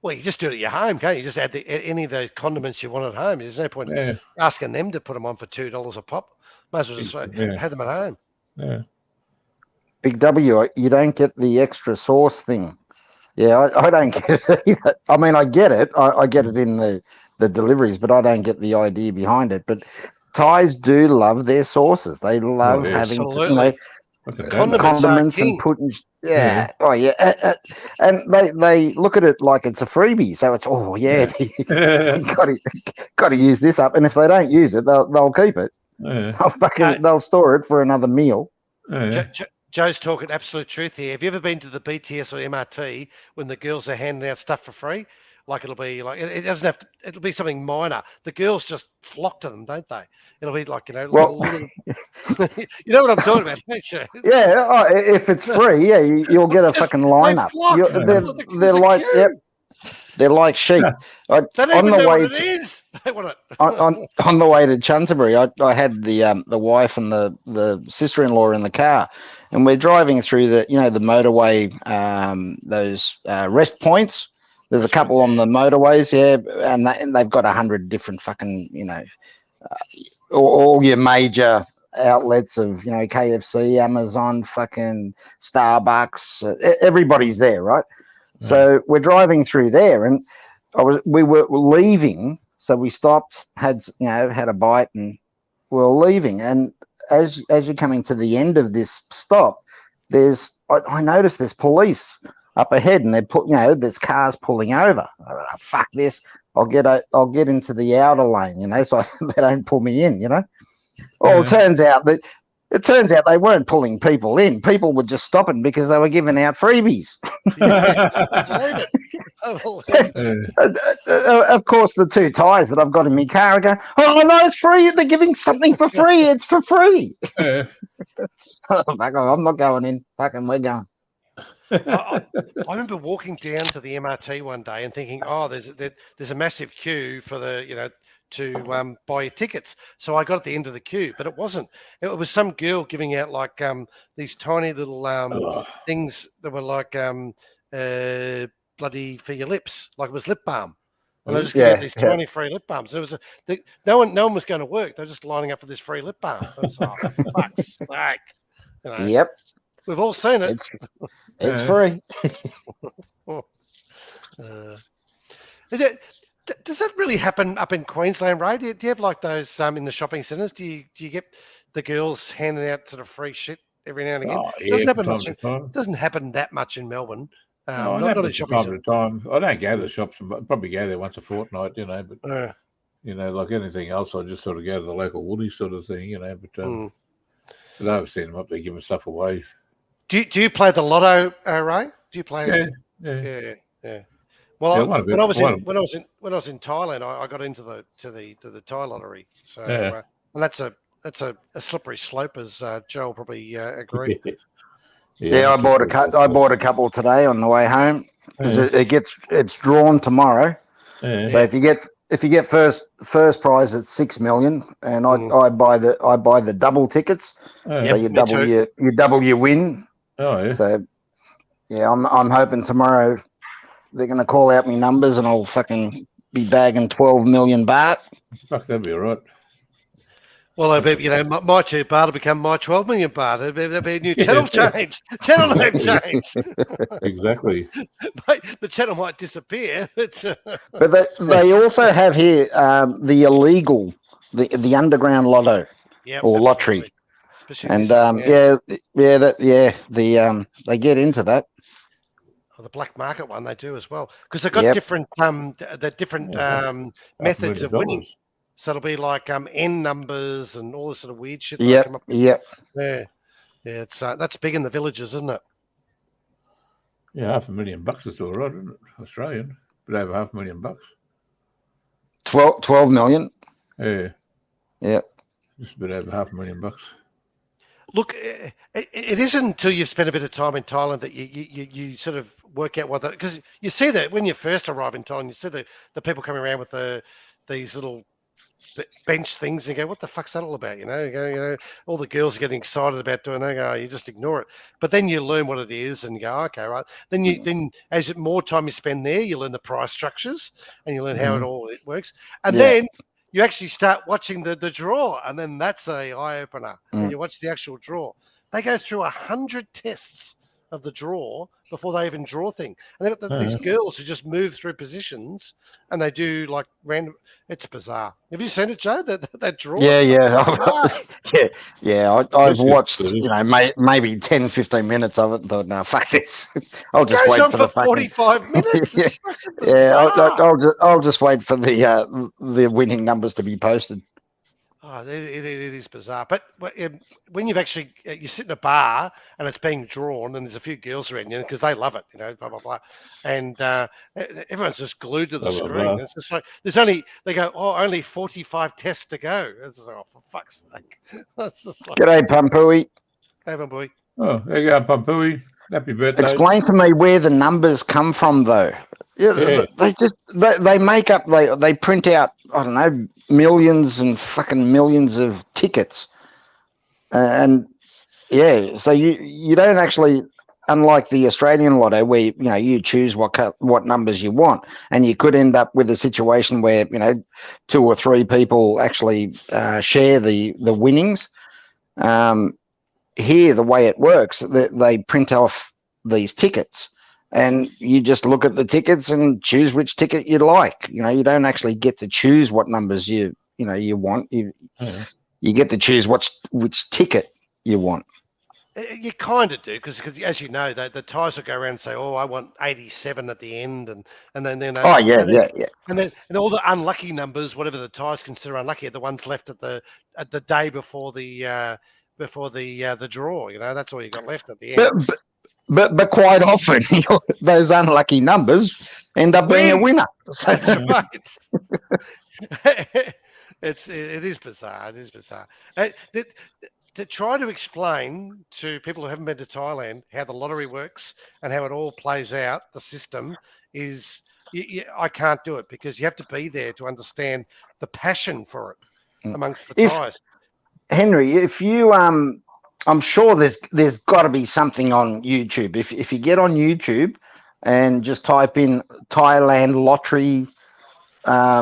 Speaker 3: Well, you just do it at your home, can't you? Just add any of those condiments you want at home. There's no point asking them to put them on for $2 a pop. Might as well just have them at home.
Speaker 2: Yeah.
Speaker 4: Big W, you don't get the extra sauce thing. Yeah, I don't get it either. I mean, I get it. I get it in the deliveries, but I don't get the idea behind it. But Thais do love their sauces. They love having condiments and putting. Yeah. Oh, yeah. And they look at it like it's a freebie. So it's got to use this up. And if they don't use it, they'll keep it. They'll store it for another meal.
Speaker 3: Joe's talking absolute truth here. Have you ever been to the BTS or MRT when the girls are handing out stuff for free? Like it'll be like it doesn't have to. It'll be something minor. The girls just flock to them, don't they? It'll be like little, you know what I'm talking about, don't you?
Speaker 4: Yeah. If it's free, you'll get a fucking lineup. They're like they're like sheep.
Speaker 3: They don't even know what it is.
Speaker 4: On the way to Chanterbury, I had the wife and the sister-in-law in the car, and we're driving through the motorway, those rest points. There's a couple on the motorways, and they've got 100 different fucking all your major outlets of KFC, Amazon, fucking Starbucks. Everybody's there, right? So we're driving through there, and we were leaving, so we stopped, had a bite, and were leaving, and as you're coming to the end of this stop, I noticed there's police up ahead, and there's cars pulling over. Fuck this! I'll get into the outer lane, so they don't pull me in, Well, it turns out they weren't pulling people in. People were just stopping because they were giving out freebies.
Speaker 3: I believe it.
Speaker 4: Of course, the two ties that I've got in my car, I go, oh no, it's free. They're giving something for free. It's for free. I'm not going in. Fucking, we're going.
Speaker 3: I remember walking down to the MRT one day and thinking, oh, there's a massive queue for to buy your tickets. So I got at the end of the queue, but it wasn't. It was some girl giving out like these tiny little things that were like bloody for your lips, like it was lip balm. And I just giving out these tiny free lip balms. It was no one was going to work. They were just lining up for this free lip balm. I was like, oh, fuck's sake.
Speaker 4: Yep.
Speaker 3: We've all seen it.
Speaker 4: It's free.
Speaker 3: Does that really happen up in Queensland, Ray? Do you have like those in the shopping centres? Do you get the girls handing out sort of free shit every now and again? Doesn't happen that much in Melbourne. Not in shopping
Speaker 2: time to time. I don't go to the shops. I probably go there once a fortnight, but like anything else, I just sort of go to the local Woolies sort of thing, but I've seen them up there giving stuff away.
Speaker 3: Do you play the lotto, Ray? Do you play? Yeah. Well, when I was in Thailand, I got into the Thai lottery. So and that's a slippery slope, as Joe will probably agree.
Speaker 4: I bought a couple today on the way home. It's drawn tomorrow. So if you get first prize, it's 6 million, and I buy the double tickets. So you double your win.
Speaker 2: Oh yeah.
Speaker 4: So I'm hoping tomorrow they're going to call out me numbers, and I'll fucking be bagging 12 million baht.
Speaker 2: Fuck, that'd be all right.
Speaker 3: Well, I bet, my 2 baht will become my 12 million baht. There'll be a new channel change. Channel name change.
Speaker 2: Exactly.
Speaker 3: The channel might disappear. But
Speaker 4: they also have here the illegal, the underground lotto or lottery. And they get into that.
Speaker 3: The black market one they do as well, because they've got different methods of winning. So it'll be like N numbers and all this sort of weird shit.
Speaker 4: Yeah.
Speaker 3: It's that's big in the villages, isn't it?
Speaker 2: Yeah, $500,000 is all right, isn't it? Australian, but over $500,000.
Speaker 4: 12 million.
Speaker 2: Yeah.
Speaker 4: Yep.
Speaker 2: Just a bit over $500,000.
Speaker 3: Look, it isn't until you've spent a bit of time in Thailand that you sort of work out what that, because you see that when you first arrive in Thailand, you see the people coming around with these little bench things, and you go, what the fuck's that all about? You go, all the girls are getting excited about doing that. Go, you just ignore it. But then you learn what it is, and you go, okay, right. Then as more time you spend there, you learn the price structures, and you learn how it works, and then you actually start watching the draw, and then that's a eye opener. And you watch the actual draw. They go through 100 tests of the draw before they even draw thing. And they've got these girls who just move through positions, and they do like random. It's bizarre. Have you seen it, Joe? That draw?
Speaker 4: I've watched maybe 10, 15 minutes of it and thought, no, fuck this. I'll just wait for the
Speaker 3: 45 minutes.
Speaker 4: I'll just wait for the winning numbers to be posted.
Speaker 3: Oh, it is bizarre. But when you sit in a bar and it's being drawn, and there's a few girls around you because they love it, blah blah blah, and everyone's just glued to the screen. It's just like they go, only 45 tests to go. It's just like, oh, for fuck's sake! That's just like,
Speaker 4: G'day, Pampui.
Speaker 3: Hey, Pampui.
Speaker 2: Oh, there you go, Pampui. Happy birthday.
Speaker 4: Explain to me where the numbers come from, though. They make up. They print out, I don't know, millions and fucking millions of tickets, so you don't actually, unlike the Australian lotto where you choose what numbers you want, and you could end up with a situation where 2 or 3 people actually share the winnings. Here, the way it works, they print off these tickets. And you just look at the tickets and choose which ticket you like. You don't actually get to choose what numbers you want. you get to choose which ticket you want.
Speaker 3: You kind of do because as you know, the tyres will go around and say, "Oh, I want 87 at the end," and then
Speaker 4: Oh yeah,
Speaker 3: and,
Speaker 4: yeah.
Speaker 3: and all the unlucky numbers, whatever the tyres consider unlucky, are the ones left at the day before the draw. You know, that's all you got left at the end.
Speaker 4: But quite often those unlucky numbers end up being a winner. So,
Speaker 3: That's right. It is bizarre. It is bizarre. To try to explain to people who haven't been to Thailand how the lottery works and how it all plays out, the system is, I can't do it because you have to be there to understand the passion for it amongst the Thais.
Speaker 4: Henry, if you I'm sure there's got to be something on YouTube. If you get on YouTube and just type in Thailand lottery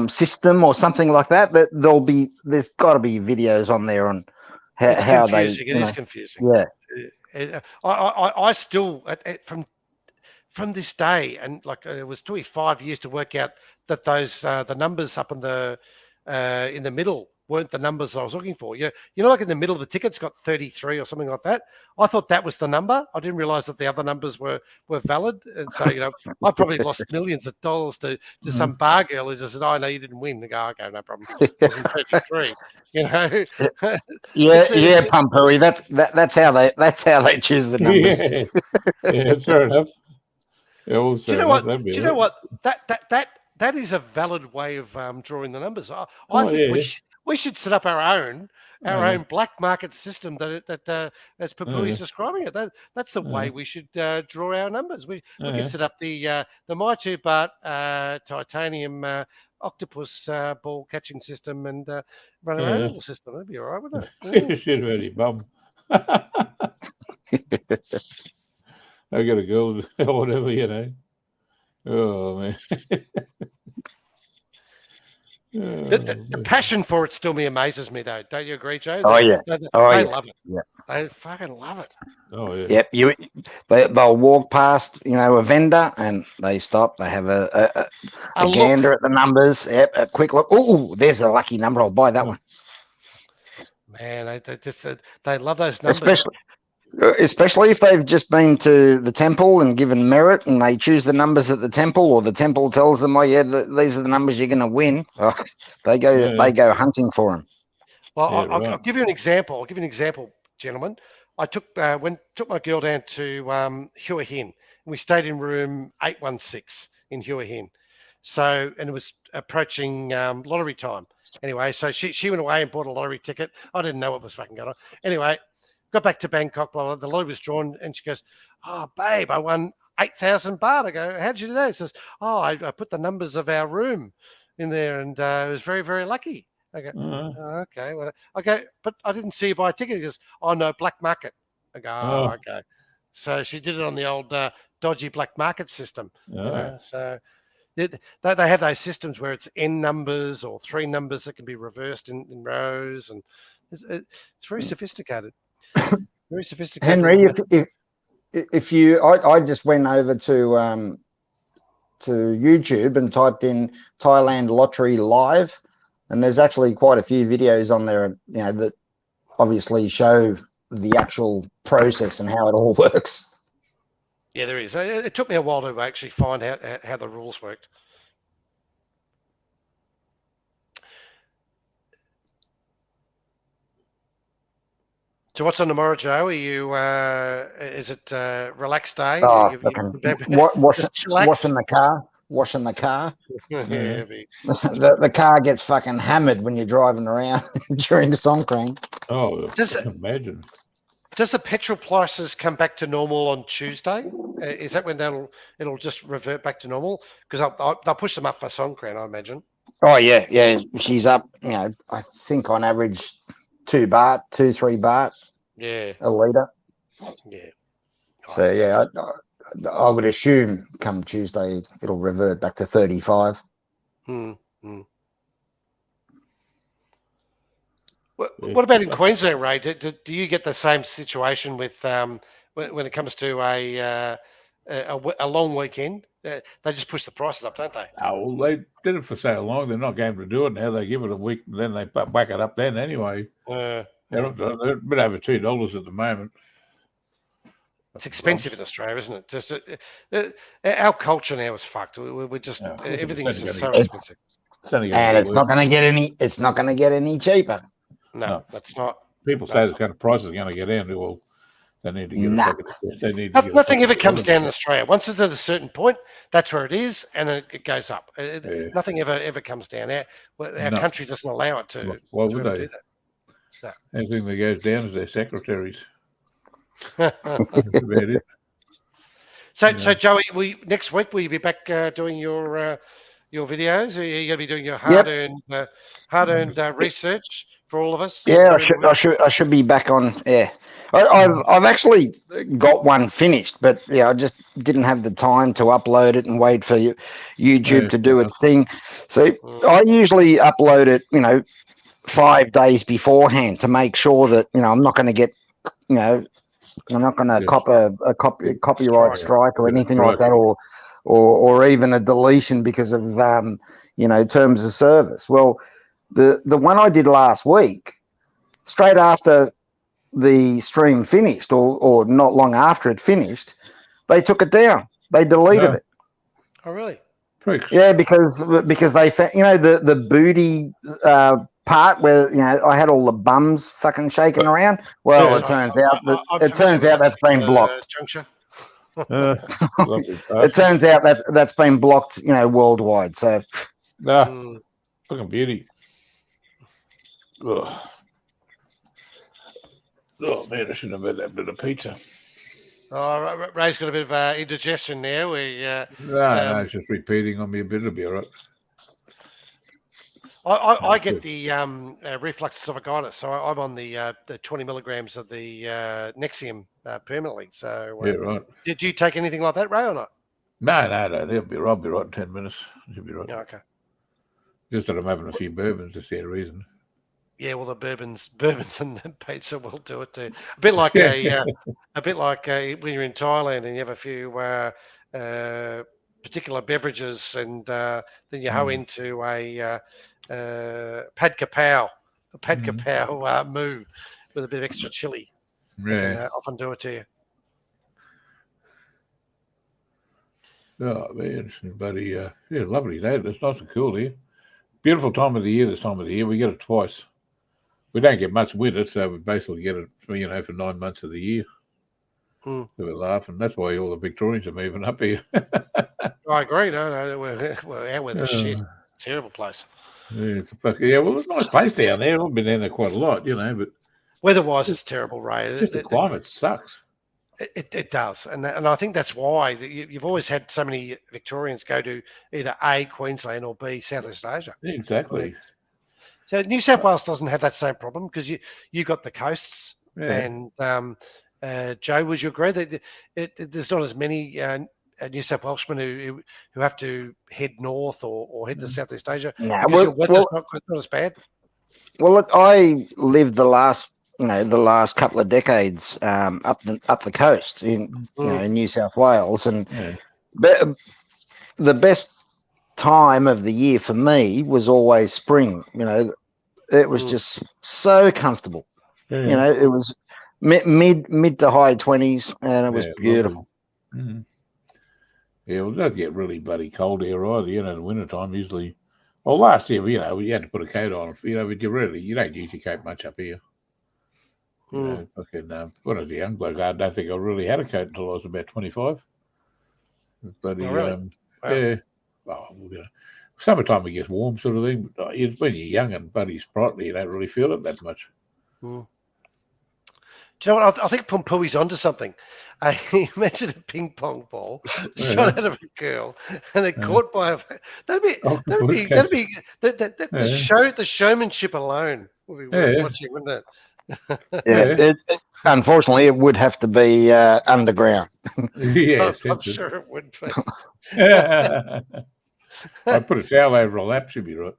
Speaker 4: system or something like that, there's got to be videos on there on how they.
Speaker 3: It's confusing. It is confusing.
Speaker 4: Yeah.
Speaker 3: I still from this day, and like it was 25 years to work out that those the numbers up in the middle weren't the numbers I was looking for. You know, like in the middle of the ticket's got 33 or something like that. I thought that was the number. I didn't realize that the other numbers were valid. And so, you know, I probably lost millions of dollars to some bar girl who just said, "Oh, no, you didn't win." They go, "Okay, no problem. It wasn't 33." You know?
Speaker 4: Yeah, Pumpooey. That's how they choose the numbers.
Speaker 2: Yeah, fair enough. Yeah, well,
Speaker 3: do you know what? That is a valid way of drawing the numbers. I think we should set up our own black market system that as Papui's describing it. That's the way we should draw our numbers. We can set up the My Two Baht titanium octopus ball catching system and run our own little system. That'd be all right, wouldn't it?
Speaker 2: You should really bum. I got a girl or whatever, you know. Oh man.
Speaker 3: The passion for it still amazes me, though. Don't you agree, Joe?
Speaker 4: Oh yeah.
Speaker 3: They love it.
Speaker 4: Yeah.
Speaker 3: They fucking love it.
Speaker 2: Oh yeah.
Speaker 4: Yep. They'll walk past, a vendor, and they stop. They have a gander at the numbers. Yep. A quick look. Oh, there's a lucky number. I'll buy that one.
Speaker 3: Man, they love those numbers.
Speaker 4: Especially if they've just been to the temple and given merit, and they choose the numbers at the temple, or the temple tells them, "Oh yeah, these are the numbers you're going to win." Oh, they go hunting for them.
Speaker 3: Well, I'll give you an example. I'll give you an example, gentlemen. I took my girl down to Hua Hin, and we stayed in room 816 in Hua Hin. So, and it was approaching lottery time. Anyway, so she went away and bought a lottery ticket. I didn't know what was fucking going on. Anyway. Got back to Bangkok, blah, blah, the lottery was drawn, and she goes, "Oh, babe, I won 8,000 baht." I go, "How'd you do that?" She says, "Oh, I put the numbers of our room in there, and it was very, very lucky." I go, "Oh, okay." Well, I go, "But I didn't see you buy a ticket." He goes, "Oh, no, black market." I go, "Oh, okay." So she did it on the old dodgy black market system. So they have those systems where it's N numbers or 3 numbers that can be reversed in rows, and it's very sophisticated. Very sophisticated.
Speaker 4: Henry, if you, I just went over to YouTube and typed in Thailand lottery live, and there's actually quite a few videos on there, that obviously show the actual process and how it all works.
Speaker 3: Yeah, there is. It took me a while to actually find out how the rules worked. So what's on tomorrow, Joe? Are you? Is it relaxed day?
Speaker 4: Oh, washing the car. Washing the car. The car gets fucking hammered when you're driving around during the Songkran.
Speaker 2: Oh, imagine.
Speaker 3: Does the petrol prices come back to normal on Tuesday? Is that when it'll just revert back to normal? Because they'll push them up for Songkran, I imagine.
Speaker 4: Oh yeah. She's up. I think on average 2 baht, 2-3 baht.
Speaker 3: Yeah.
Speaker 4: A litre.
Speaker 3: Yeah.
Speaker 4: So yeah, I would assume come Tuesday it'll revert back to 35.
Speaker 3: What about in Queensland, Ray? Do you get the same situation with when it comes to a long weekend, they just push the prices up, don't they?
Speaker 2: Oh, well, they did it for so long. They're not going to do it now. They give it a week, and then they whack it up. Then anyway, they're a bit over $2 at the moment.
Speaker 3: It's expensive in Australia, isn't it? Just our culture now is fucked. We're just everything is just so expensive,
Speaker 4: and it's not going to get any. It's not going to get any cheaper.
Speaker 3: No, that's not.
Speaker 2: People say this kind of price is going to get in. Well, they need to get they need
Speaker 3: nothing ever comes down in Australia. Once it's at a certain point, that's where it is, and then it goes up. Nothing ever comes down. Our country doesn't allow it to.
Speaker 2: Why would they?
Speaker 3: Do that. No.
Speaker 2: Anything that goes down is their secretaries. That's about it.
Speaker 3: So Joey, next week will you be back doing your videos? Are you going to be doing your hard-earned research for all of us?
Speaker 4: Yeah, I should be back on. Yeah, I've actually got one finished, but I just didn't have the time to upload it and wait for YouTube to do its thing. So I usually upload it, 5 days beforehand to make sure that I'm not going to get, I'm not going to cop a copyright strike or anything like that, or even a deletion because of terms of service. Well, the one I did last week, straight after the stream finished, or not long after it finished, they took it down. They deleted it.
Speaker 3: Oh, really?
Speaker 4: Yeah, because they found, the booty part where I had all the bums fucking shaking around. Well, it turns out that's been blocked.
Speaker 3: Juncture.
Speaker 4: It turns out that's been blocked, worldwide. So,
Speaker 2: fucking beauty. Ugh. Oh man, I shouldn't have had that bit of pizza.
Speaker 3: Oh, Ray's got a bit of indigestion now.
Speaker 2: No, it's just repeating on me a bit. It'll be all right.
Speaker 3: I get the reflux esophagitis, so I'm on the 20 milligrams of the Nexium permanently. So,
Speaker 2: right.
Speaker 3: Did you take anything like that, Ray, or not?
Speaker 2: No. It'll be right. I'll be right in 10 minutes. It'll be right.
Speaker 3: Oh, okay.
Speaker 2: Just that I'm having a few bourbons. That's the reason.
Speaker 3: Yeah, well, the bourbons and pizza will do it too. A bit like when you're in Thailand and you have a few particular beverages, and then you hoe into a pad kapow moo with a bit of extra chili.
Speaker 2: Yeah,
Speaker 3: can, often do it to you.
Speaker 2: Oh man, buddy, lovely day. It's nice and cool here. Beautiful time of the year. This time of the year, we get it twice. We don't get much winter, so we basically get it, for 9 months of the year. We laugh, and that's why all the Victorians are moving up here.
Speaker 3: I agree. No, our weather's shit. Terrible place.
Speaker 2: Yeah, it's well, it's a nice place down there. I've been down there quite a lot, but
Speaker 3: weather-wise, it's terrible, Ray.
Speaker 2: Just the climate sucks.
Speaker 3: It does, and I think that's why you've always had so many Victorians go to either A, Queensland, or B, Southeast Asia.
Speaker 2: Exactly.
Speaker 3: So New South Wales doesn't have that same problem because you got the coasts, and Joe, would you agree that there's not as many New South Welshmen who have to head north or head to Southeast Asia?
Speaker 4: No,
Speaker 3: your weather's not as bad.
Speaker 4: Well, look, I lived the last couple of decades up the coast in New South Wales, and the best time of the year for me was always spring. It was just so comfortable. It was mid to high 20s, and it was beautiful.
Speaker 2: Yeah, well, it does get really bloody cold here either. In the wintertime usually. Well, last year, we had to put a coat on. But you don't use your coat much up here. When I was a young bloke, I don't think I really had a coat until I was about 25. Bloody, summertime it gets warm, sort of thing. But when you're young and bloody sprightly, you don't really feel it that much.
Speaker 3: Do you know what? I think Pumpui's onto something. He mentioned a ping pong ball shot out of a girl, and it caught by a. That'd be the showmanship alone. We'll be watching, wouldn't it?
Speaker 4: Unfortunately, it would have to be underground.
Speaker 2: Yes,
Speaker 3: I'm sure it would be.
Speaker 2: I put a towel over a lap, should be right.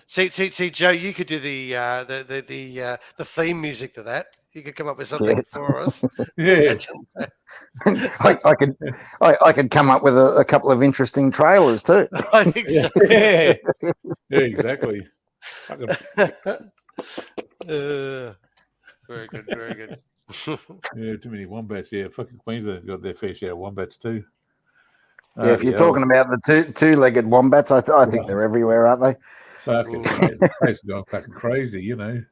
Speaker 3: See, Joe, you could do the theme music to that. you could come up with something for us.
Speaker 2: Yeah.
Speaker 4: I could come up with a couple of interesting trailers too.
Speaker 3: I think so.
Speaker 2: Yeah, exactly.
Speaker 3: Very good, very good.
Speaker 2: Yeah, too many wombats. Yeah, fucking Queensland's got their fair share of wombats too.
Speaker 4: Yeah, if you're talking about the two-legged wombats, I think
Speaker 2: Yeah.
Speaker 4: they're everywhere, aren't they?
Speaker 2: fucking crazy, the place is going fucking crazy, you know.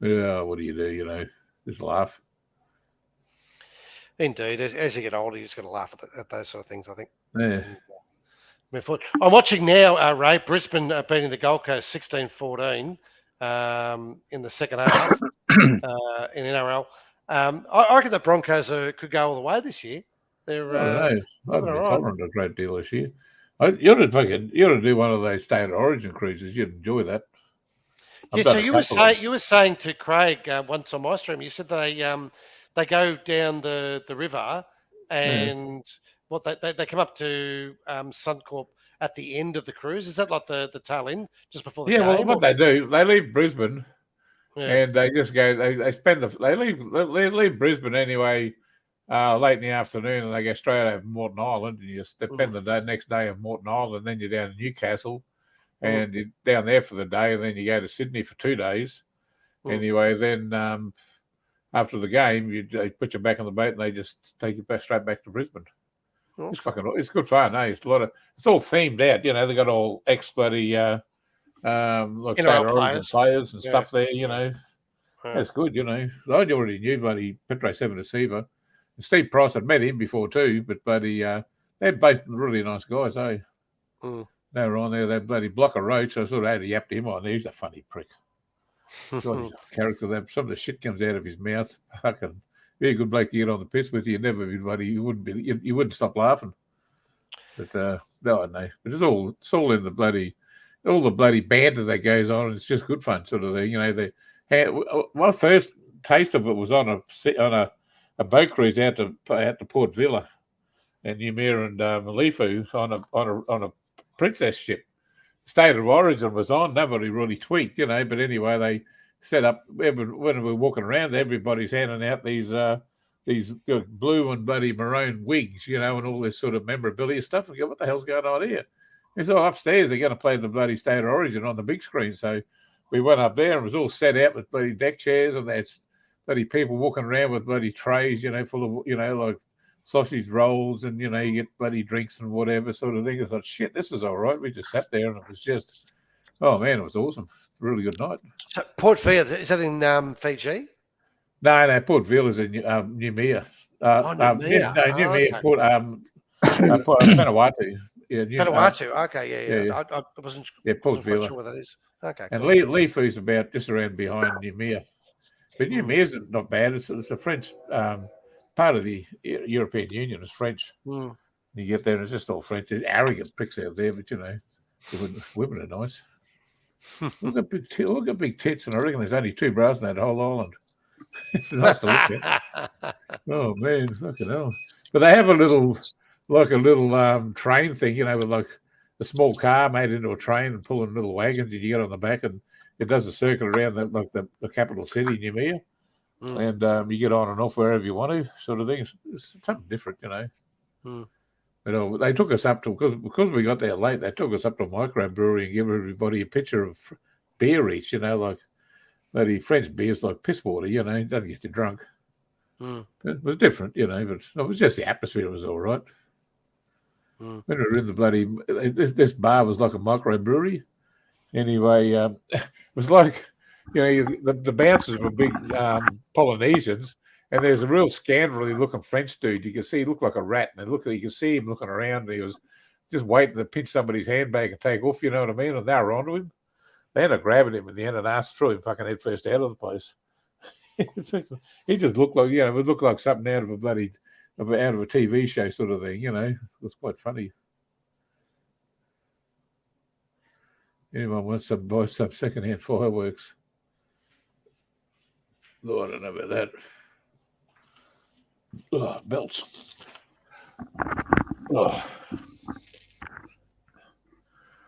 Speaker 2: Yeah, what do? You know, just laugh.
Speaker 3: Indeed, as you get older, you just got to laugh at those sort of things, I think.
Speaker 2: Yeah.
Speaker 3: I'm watching now, Ray, Brisbane beating the Gold Coast 16-14 in the second half in NRL. I reckon the Broncos could go all the way this year. They're,
Speaker 2: I don't know. I haven't been
Speaker 3: all right.
Speaker 2: following it a great deal this year. You ought to do one of those state of origin cruises. You'd enjoy that.
Speaker 3: Yeah, so you were saying to Craig once on my stream, you said they go down the river and what they come up to Suncorp at the end of the cruise. Is that like the tail end just before the game?
Speaker 2: Well, what they do, they leave Brisbane and they just go. They leave Brisbane anyway late in the afternoon, and they go straight over Morton Island, and you spend the next day in Morton Island, and then you're down in Newcastle. And you're down there for the day, and then you go to Sydney for 2 days. Anyway, then after the game, they put you back on the boat, and they just take you straight back to Brisbane. It's good fun, eh? It's all themed out, you know. They got all ex-bloody like state origin players and stuff there, you know. That's good, you know. I already knew bloody Petro Seven Deceiver. Steve Price, I'd met him before too, but they're both really nice guys, eh? They were on there, that bloody block of road, so I sort of had to yap to him on there. He's a funny prick. God, he's a character. Some of the shit comes out of his mouth. Fucking very good bloke to get on the piss with. You wouldn't stop laughing. But no, I don't know. But it's all in the bloody banter that goes on. And it's just good fun, sort of. You know, my first taste of it was on a boat cruise out to Port Vila and Ymir and Malifu on a princess ship. State of Origin was on. Nobody really tweaked, you know. But anyway, they set up when we're walking around. Everybody's handing out these blue and bloody maroon wigs, you know, and all this sort of memorabilia stuff. And go, what the hell's going on here? It's all upstairs. They're going to play the bloody State of Origin on the big screen. So we went up there and it was all set out with bloody deck chairs, and there's bloody people walking around with bloody trays, you know, full of, you know, like sausage rolls, and you know, you get bloody drinks and whatever sort of thing. I thought, shit, this is all right. We just sat there and it was just, oh man, it was awesome. Really good night.
Speaker 3: So Port Vila, is that in Fiji?
Speaker 2: No, Port Vila is in Noumea. Noumea. Port Vanuatu. Yeah,
Speaker 3: Vanuatu. Okay, yeah. I wasn't.
Speaker 2: Yeah, Port Vila.
Speaker 3: Sure what that is. Okay.
Speaker 2: And Lifu's about just around behind Noumea. But Noumea's not bad. It's a French. Part of the European Union is French. You get there and it's just all French. There's arrogant pricks out there, but you know, women are nice. Look at big tits, and I reckon there's only 2 bras in that whole island. It's nice to look at. Oh man, fucking hell! But they have a little train thing, you know, with like a small car made into a train and pulling little wagons, and you get on the back, and it does a circle around the capital city, Noumea. And you get on and off wherever you want to, sort of thing. It's something different, you know. But they took us up to, because we got there late, they took us up to a microbrewery and gave everybody a pitcher of beer each, you know, like bloody French beer's like piss water, you know, it doesn't get you drunk. It was different, you know, but it was just the atmosphere was all right. When we were in the bloody, this bar was like a microbrewery. Anyway, it was like, you know, the bouncers were big Polynesians, and there's a real scandally looking French dude. You can see he looked like a rat, and you can see him looking around, and he was just waiting to pinch somebody's handbag and take off, you know what I mean? And they were onto him. They ended up grabbing him in the end and asked threw him fucking head first out of the place. He just looked like, you know, it looked like something out of a TV show sort of thing, you know. It was quite funny. Anyone wants to buy some secondhand fireworks? Oh, I don't know about that. Oh, belts. Oh.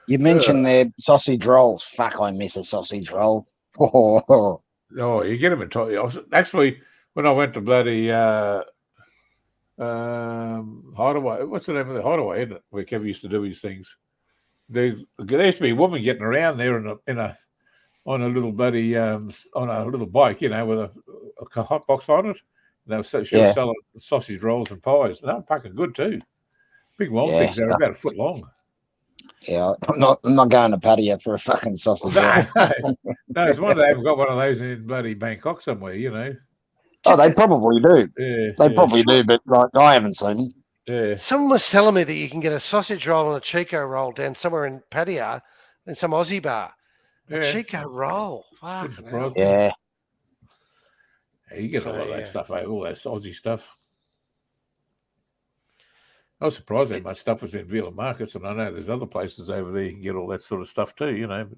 Speaker 2: You
Speaker 4: mentioned their sausage rolls. Fuck, I miss a sausage roll. Oh.
Speaker 2: Oh, you get them in actually, when I went to bloody Hideaway, what's the name of the Hideaway, isn't it? Where Kevin used to do these things. There used to be a woman getting around there on a little bloody on a little bike, with a hot box on it. She was selling sausage rolls and pies. They were fucking good too. Big long things. They're about a foot long.
Speaker 4: Yeah, I'm not going to patio for a fucking sausage roll.
Speaker 2: No, it's wonder they haven't got one of those in bloody Bangkok somewhere.
Speaker 4: Oh, they probably do.
Speaker 2: Yeah,
Speaker 4: they probably do, but I haven't seen them.
Speaker 2: Yeah.
Speaker 3: Someone was telling me that you can get a sausage roll and a Chico roll down somewhere in Pattaya in some Aussie bar. A Chico roll. Fuck.
Speaker 4: Yeah.
Speaker 2: You get all that stuff, all that Aussie stuff. I was surprised how much stuff was in Vila Markets, and I know there's other places over there you can get all that sort of stuff too, But...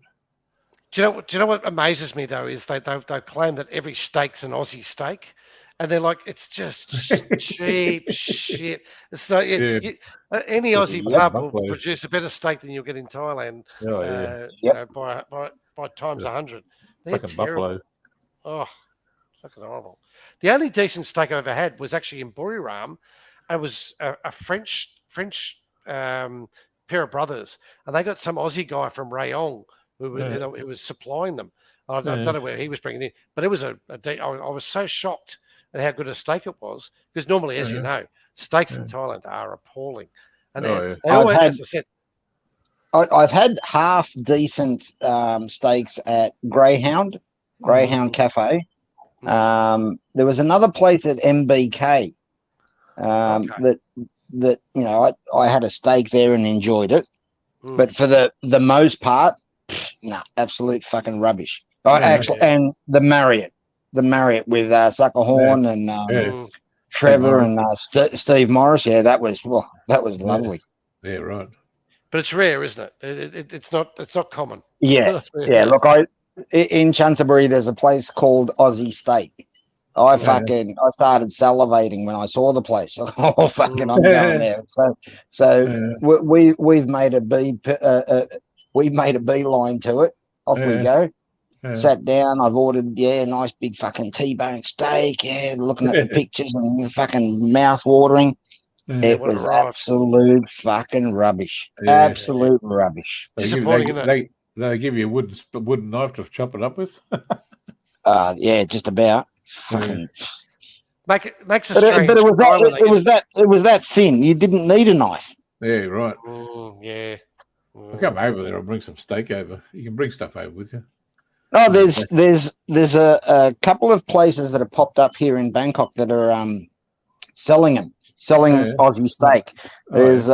Speaker 3: Do you know what amazes me though is they claim that every steak's an Aussie steak, and they're like, it's just cheap shit. So any Aussie pub will produce a better steak than you'll get in Thailand. By times 100. They're
Speaker 2: fucking
Speaker 3: terrible.
Speaker 2: buffalo.
Speaker 3: Oh, fucking horrible. The only decent steak I ever had was actually in Buriram. It was a French pair of brothers, and they got some Aussie guy from Rayong who was supplying them. I don't know where he was bringing it in, but it was I was so shocked at how good a steak it was, because normally, as you know, steaks in Thailand are appalling. And as I said,
Speaker 4: I've had half decent steaks at Greyhound Cafe. There was another place at MBK that I had a steak there and enjoyed it, but for the most part, absolute fucking rubbish. And the Marriott with Suckerhorn and Trevor and Steve Morris. Yeah, that was lovely.
Speaker 2: Yeah, right.
Speaker 3: But it's rare, isn't it? It's not common.
Speaker 4: Yeah, yeah. Look, in Canterbury, there's a place called Aussie Steak. I started salivating when I saw the place. Oh, fucking, I'm going there. So we've made a beeline to it. Off we go. Sat down. I've ordered nice big fucking T-bone steak. Yeah, looking at the pictures and fucking mouth watering. It was absolute fucking rubbish. Absolute rubbish.
Speaker 3: Disappointing, isn't it?
Speaker 2: They give you a wooden knife to chop it up with.
Speaker 4: Just about. Fucking.
Speaker 3: Makes a strange.
Speaker 4: But it was that thin. You didn't need a knife.
Speaker 2: Yeah, right.
Speaker 3: Yeah.
Speaker 2: I'll come over there. I'll bring some steak over. You can bring stuff over with you.
Speaker 4: Oh, there's a couple of places that have popped up here in Bangkok that are selling Aussie steak. There's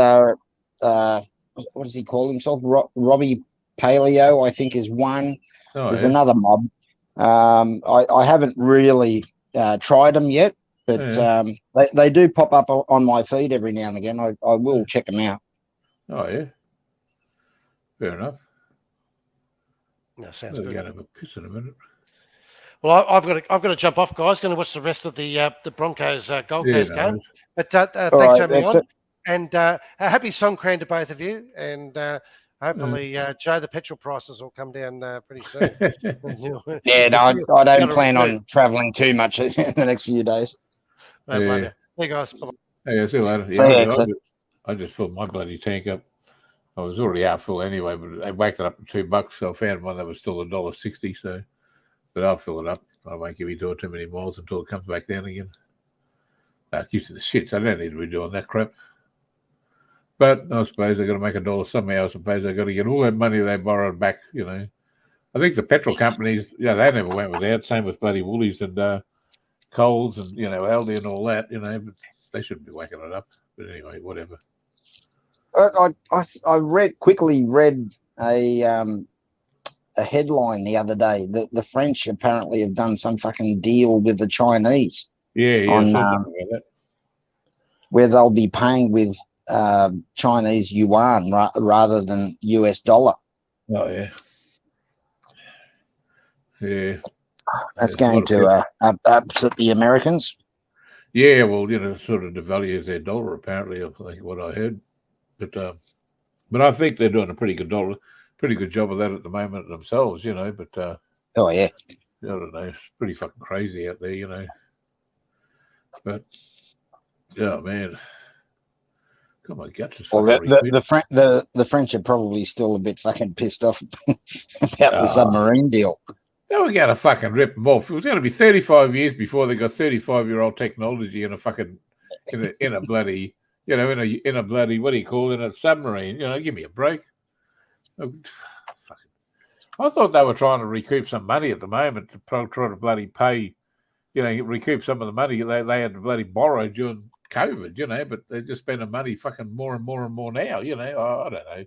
Speaker 4: what does he call himself? Robbie Paleo, I think, is one. There's another mob. I haven't really tried them yet, but they do pop up on my feed every now and again. I will check them out.
Speaker 2: Oh yeah, fair enough.
Speaker 3: That sounds good.
Speaker 2: Going to have a piss in a minute.
Speaker 3: Well, I've got to jump off, guys. Going to watch the rest of the Broncos Gold Coast game. But thanks for having me on, and a happy Songkran to both of you, and hopefully Joe, the petrol prices will come down pretty soon.
Speaker 4: Yeah, no, I don't plan on travelling too much in the next few days.
Speaker 3: Hey guys.
Speaker 2: Hey, see you later. I just filled my bloody tank up. I was already half full anyway, but they whacked it up to $2, so I found one that was still $1.60. So, but I'll fill it up. I won't give you too many miles until it comes back down again. Gives you the shits. I don't need to be doing that crap. But I suppose they've got to make $1 somehow. I suppose they've got to get all that money they borrowed back. I think the petrol companies, they never went without. Same with bloody Woolies and Coles and Aldi and all that. But they shouldn't be whacking it up. But anyway, whatever.
Speaker 4: I quickly read a headline the other day that the French apparently have done some fucking deal with the Chinese. Where they'll be paying with Chinese yuan rather than US dollar.
Speaker 2: Oh yeah. Yeah.
Speaker 4: That's going to upset the Americans.
Speaker 2: Yeah, well, sort of devalues their dollar apparently, I think what I heard. But I think they're doing a pretty good job of that at the moment themselves, But
Speaker 4: oh yeah,
Speaker 2: I don't know. It's pretty fucking crazy out there, you know. But yeah, man. God, my guts is
Speaker 4: Well,
Speaker 2: fucking
Speaker 4: the French are probably still a bit fucking pissed off about the
Speaker 2: Oh,
Speaker 4: submarine deal.
Speaker 2: they were going to fucking rip them off. It was going to be 35 years before they got 35-year-old technology in a fucking in a bloody, you know, in a bloody, what do you call it, in a submarine. You know, give me a break. Fucking, I thought they were trying to recoup some money at the moment to try to bloody pay, you know, recoup some of the money they had to bloody borrow during COVID, you know, but they're just spending money fucking more and more and more now, you know. I don't know.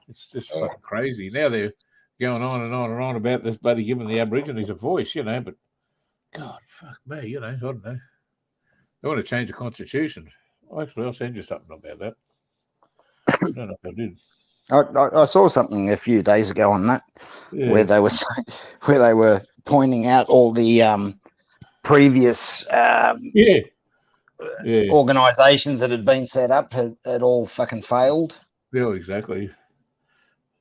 Speaker 2: It's just fucking crazy. Now they're going on and on and on about this bloody giving the Aborigines a voice, you know, but God, fuck me, you know, I don't know. They want to change the constitution. Actually, I'll send you something about that. I don't know if I did.
Speaker 4: I saw something a few days ago on that, where they were pointing out all the previous organisations that had been set up had all fucking failed.
Speaker 2: Yeah, exactly.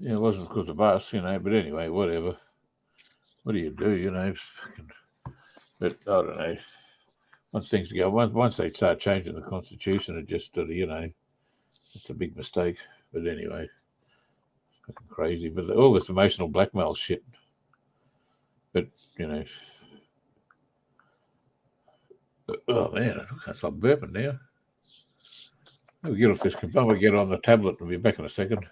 Speaker 2: Yeah, it wasn't because of us, you know. But anyway, whatever. What do you do, you know? But I don't know. Once things go, once they start changing the constitution, it just, you know, it's a big mistake. But anyway, fucking crazy. But all this emotional blackmail shit. But you know, oh man, I can't stop burping now. I'll get off this. I'm gonna get on the tablet and be back in a second.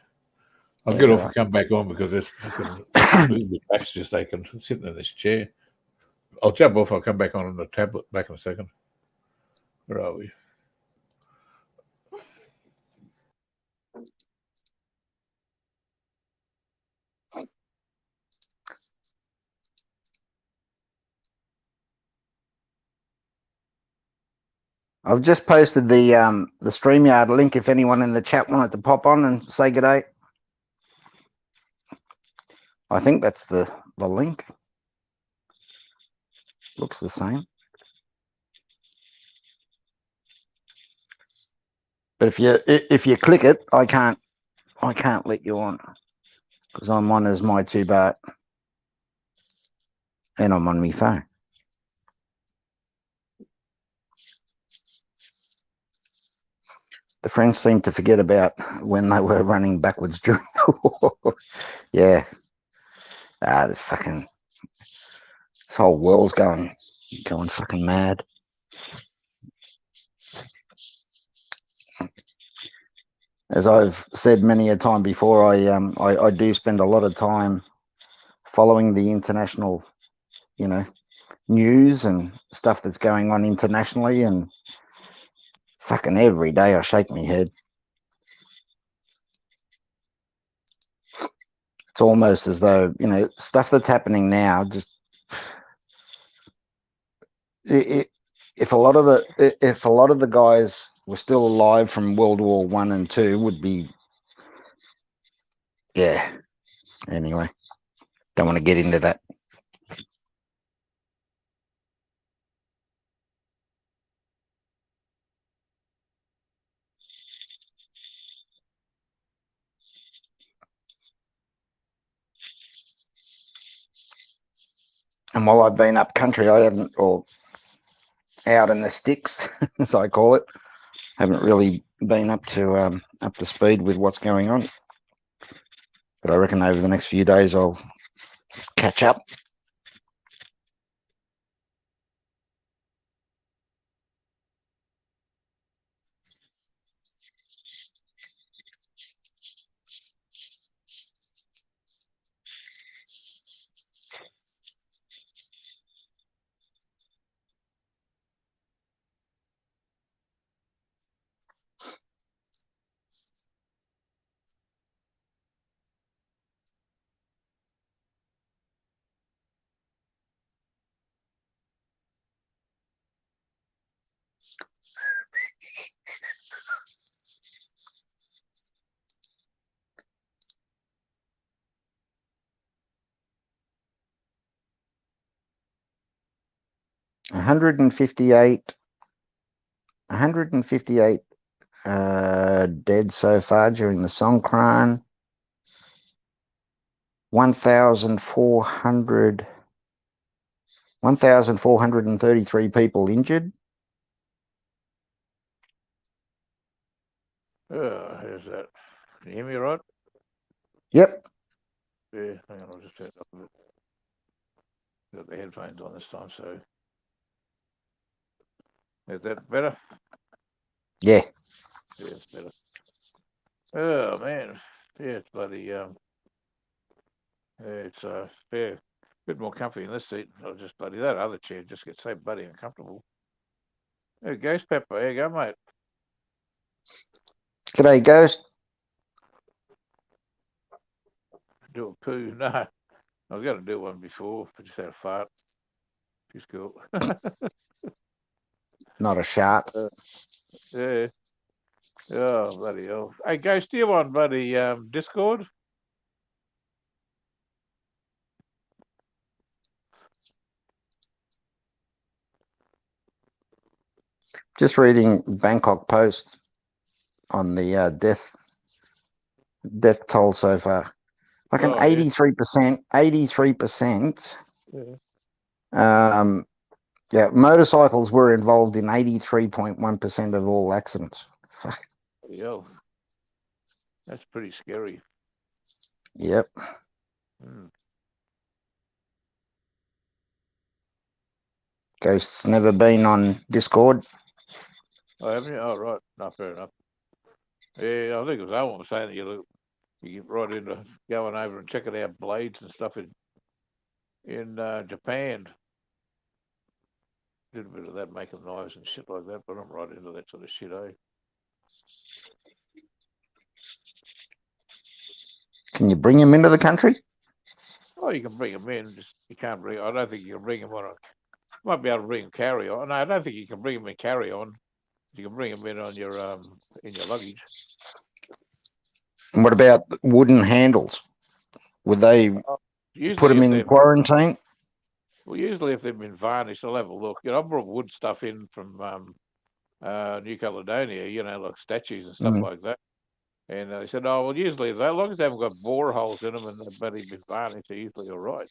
Speaker 2: I'll get off and come back on because this fucking back's just aching. I'm sitting in this chair. I'll jump off. I'll come back on the tablet back in a second. Where are we?
Speaker 4: I've just posted the StreamYard link if anyone in the chat wanted to pop on and say good day. I think that's the link. Looks the same. But if you click it, I can't let you on because I'm on as my 2-bar and I'm on my phone. The French seem to forget about when they were running backwards during the war. Yeah. This fucking this whole world's going fucking mad. As I've said many a time before, I do spend a lot of time following the international, you know, news and stuff that's going on internationally, and fucking every day I shake my head. It's almost as though, you know, stuff that's happening now, just if a lot of the guys were still alive from World War I and II, would be, yeah. Anyway, don't want to get into that. And while I've been up country, I haven't, or out in the sticks, as I call it, haven't really been up to speed with what's going on. But I reckon over the next few days I'll catch up. One hundred and fifty-eight dead so far during the Songkran. 1,400 1,433 people injured.
Speaker 2: Oh, here's that. Can you hear me right?
Speaker 4: Yep.
Speaker 2: Yeah, hang on, I'll just turn it up a bit. Got the headphones on this time, so is that better?
Speaker 4: Yeah.
Speaker 2: Yeah, it's better. Oh man, yeah, it's bloody yeah, it's yeah, a bit more comfy in this seat. I'll just bloody that other chair just gets so bloody uncomfortable. There goes Pepper. There you go, mate.
Speaker 4: G'day, Ghost.
Speaker 2: Do a poo. No, I was going to do one before, but just had a fart. She's cool.
Speaker 4: Not a shark.
Speaker 2: Yeah. Oh, bloody hell. Hey, Ghost, do you on bloody Discord?
Speaker 4: Just reading Bangkok Post on the death toll so far. Like an
Speaker 2: Oh, yeah.
Speaker 4: 83%.
Speaker 2: Yeah.
Speaker 4: Yeah, motorcycles were involved in 83.1% of all accidents. Fuck.
Speaker 2: Bloody hell. That's pretty scary.
Speaker 4: Yep.
Speaker 2: Hmm.
Speaker 4: Ghost's never been on Discord.
Speaker 2: Oh, haven't you? Oh, right. No, fair enough. Yeah, I think it was Owen was saying that you get right into going over and checking out blades and stuff in Japan. Did a bit of that, making knives and shit like that, but I'm right into that sort of shit, eh?
Speaker 4: Can you bring him into the country?
Speaker 2: Oh, you can bring them in, just you can't bring. I don't think you can bring them on a. Might be able to bring them carry on. No, I don't think you can bring them in carry on. You can bring them in on your in your luggage.
Speaker 4: And what about wooden handles? Would they put
Speaker 2: Usually,
Speaker 4: them
Speaker 2: if
Speaker 4: in
Speaker 2: they've
Speaker 4: quarantine?
Speaker 2: well, usually if they've been varnished, I'll have a look. I brought wood stuff in from New Caledonia. Like statues and stuff
Speaker 4: Mm.
Speaker 2: like that. And they said, oh well, usually as long as they haven't got bore holes in them and they've been varnished, they're usually all right.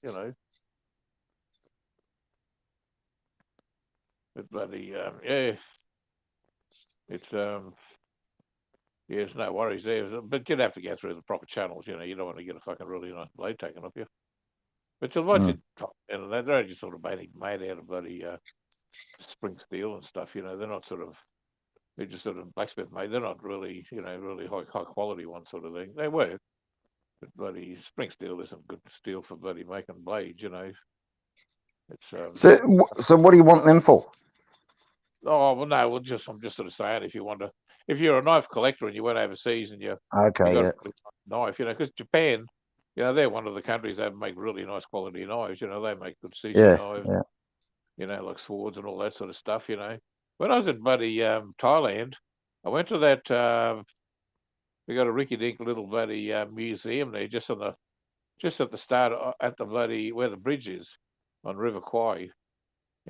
Speaker 2: But bloody yeah, it's yeah, there's no worries there. But you'd have to go through the proper channels. You don't want to get a fucking really nice blade taken off you. But you'll watch it, and they're only sort of made out of bloody spring steel and stuff. They're not sort of they're just sort of blacksmith made. They're not really really high quality one sort of thing. They were, but bloody spring steel isn't good steel for bloody making blades. It's
Speaker 4: So what do you want them for?
Speaker 2: oh well no, I'm just sort of saying if you're a knife collector and you went overseas and you
Speaker 4: Okay,
Speaker 2: got
Speaker 4: yeah.
Speaker 2: a really nice knife, because Japan, they're one of the countries that make really nice quality knives. They make good sushi
Speaker 4: Yeah,
Speaker 2: knives,
Speaker 4: yeah.
Speaker 2: like swords and all that sort of stuff. When I was in bloody Thailand, I went to that. We got a rinky-dink little bloody museum there, just at the start at the bloody where the bridge is on River Kwai.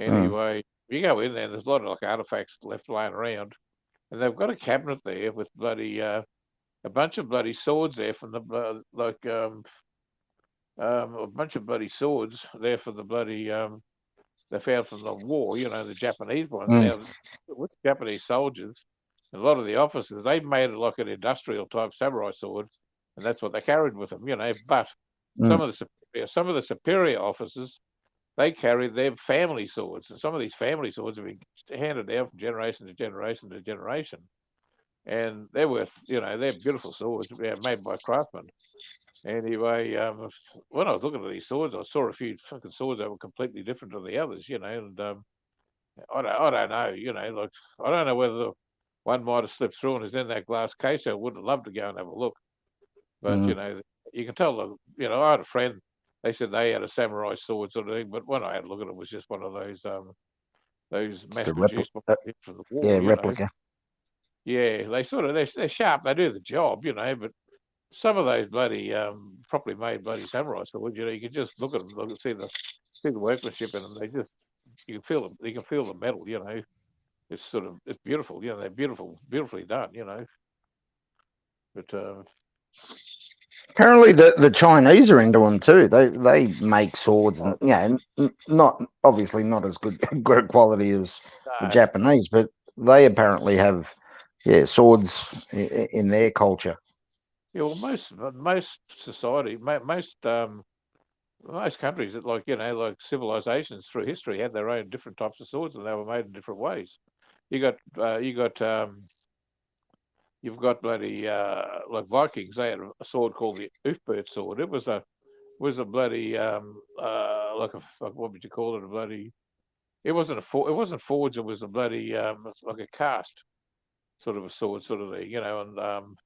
Speaker 4: Mm,
Speaker 2: Anyway, you go in there, and there's a lot of like artifacts left lying around, and they've got a cabinet there with bloody a bunch of bloody swords there from the a bunch of bloody swords there for the bloody they found from the war, the Japanese ones.
Speaker 4: mm,
Speaker 2: Now, with Japanese soldiers, a lot of the officers, they made it like an industrial type samurai sword, and that's what they carried with them. But
Speaker 4: mm,
Speaker 2: some of the superior officers, they carried their family swords, and some of these family swords have been handed down from generation to generation to generation, and they're worth, they're beautiful swords, made by craftsmen. Anyway, when I was looking at these swords, I saw a few fucking swords that were completely different to the others, and I don't know, like I don't know whether one might have slipped through and is in that glass case. I would have loved to go and have a look, but
Speaker 4: mm.
Speaker 2: you can tell I had a friend. They said they had a samurai sword sort of thing, but when I had a look at it, it was just one of those
Speaker 4: Just a
Speaker 2: mass-produced from the
Speaker 4: yeah,
Speaker 2: war.
Speaker 4: replica.
Speaker 2: Yeah, they sort of they're sharp. They do the job, but some of those bloody properly made bloody samurai swords, you can just look at them, see the workmanship in them. You can feel them. You can feel the metal. It's beautiful. They're beautifully done. But
Speaker 4: Apparently, the Chinese are into them too. They make swords, and not obviously not as good quality as the
Speaker 2: No.
Speaker 4: Japanese, but they apparently have swords in their culture.
Speaker 2: Yeah, well, most society, most countries that like civilizations through history had their own different types of swords, and they were made in different ways. You've got bloody like Vikings. They had a sword called the Ulfbert sword. It was a bloody like what would you call it? A bloody. It wasn't forged. It was a bloody it's like a cast sort of a sword sort of thing, and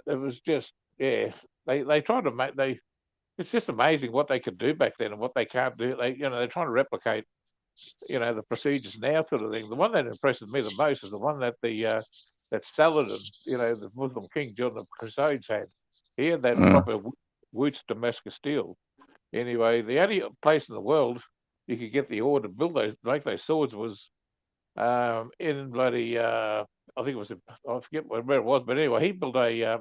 Speaker 2: it was just they tried to make they. It's just amazing what they could do back then and what they can't do. They're trying to replicate the procedures now sort of thing. The one that impresses me the most is the one that Saladin, the Muslim king during the Crusades had. He had that
Speaker 4: Mm,
Speaker 2: proper Woots Damascus steel. Anyway, the only place in the world you could get the order to make those swords was in bloody. I think it was. I forget where it was, but anyway, he built a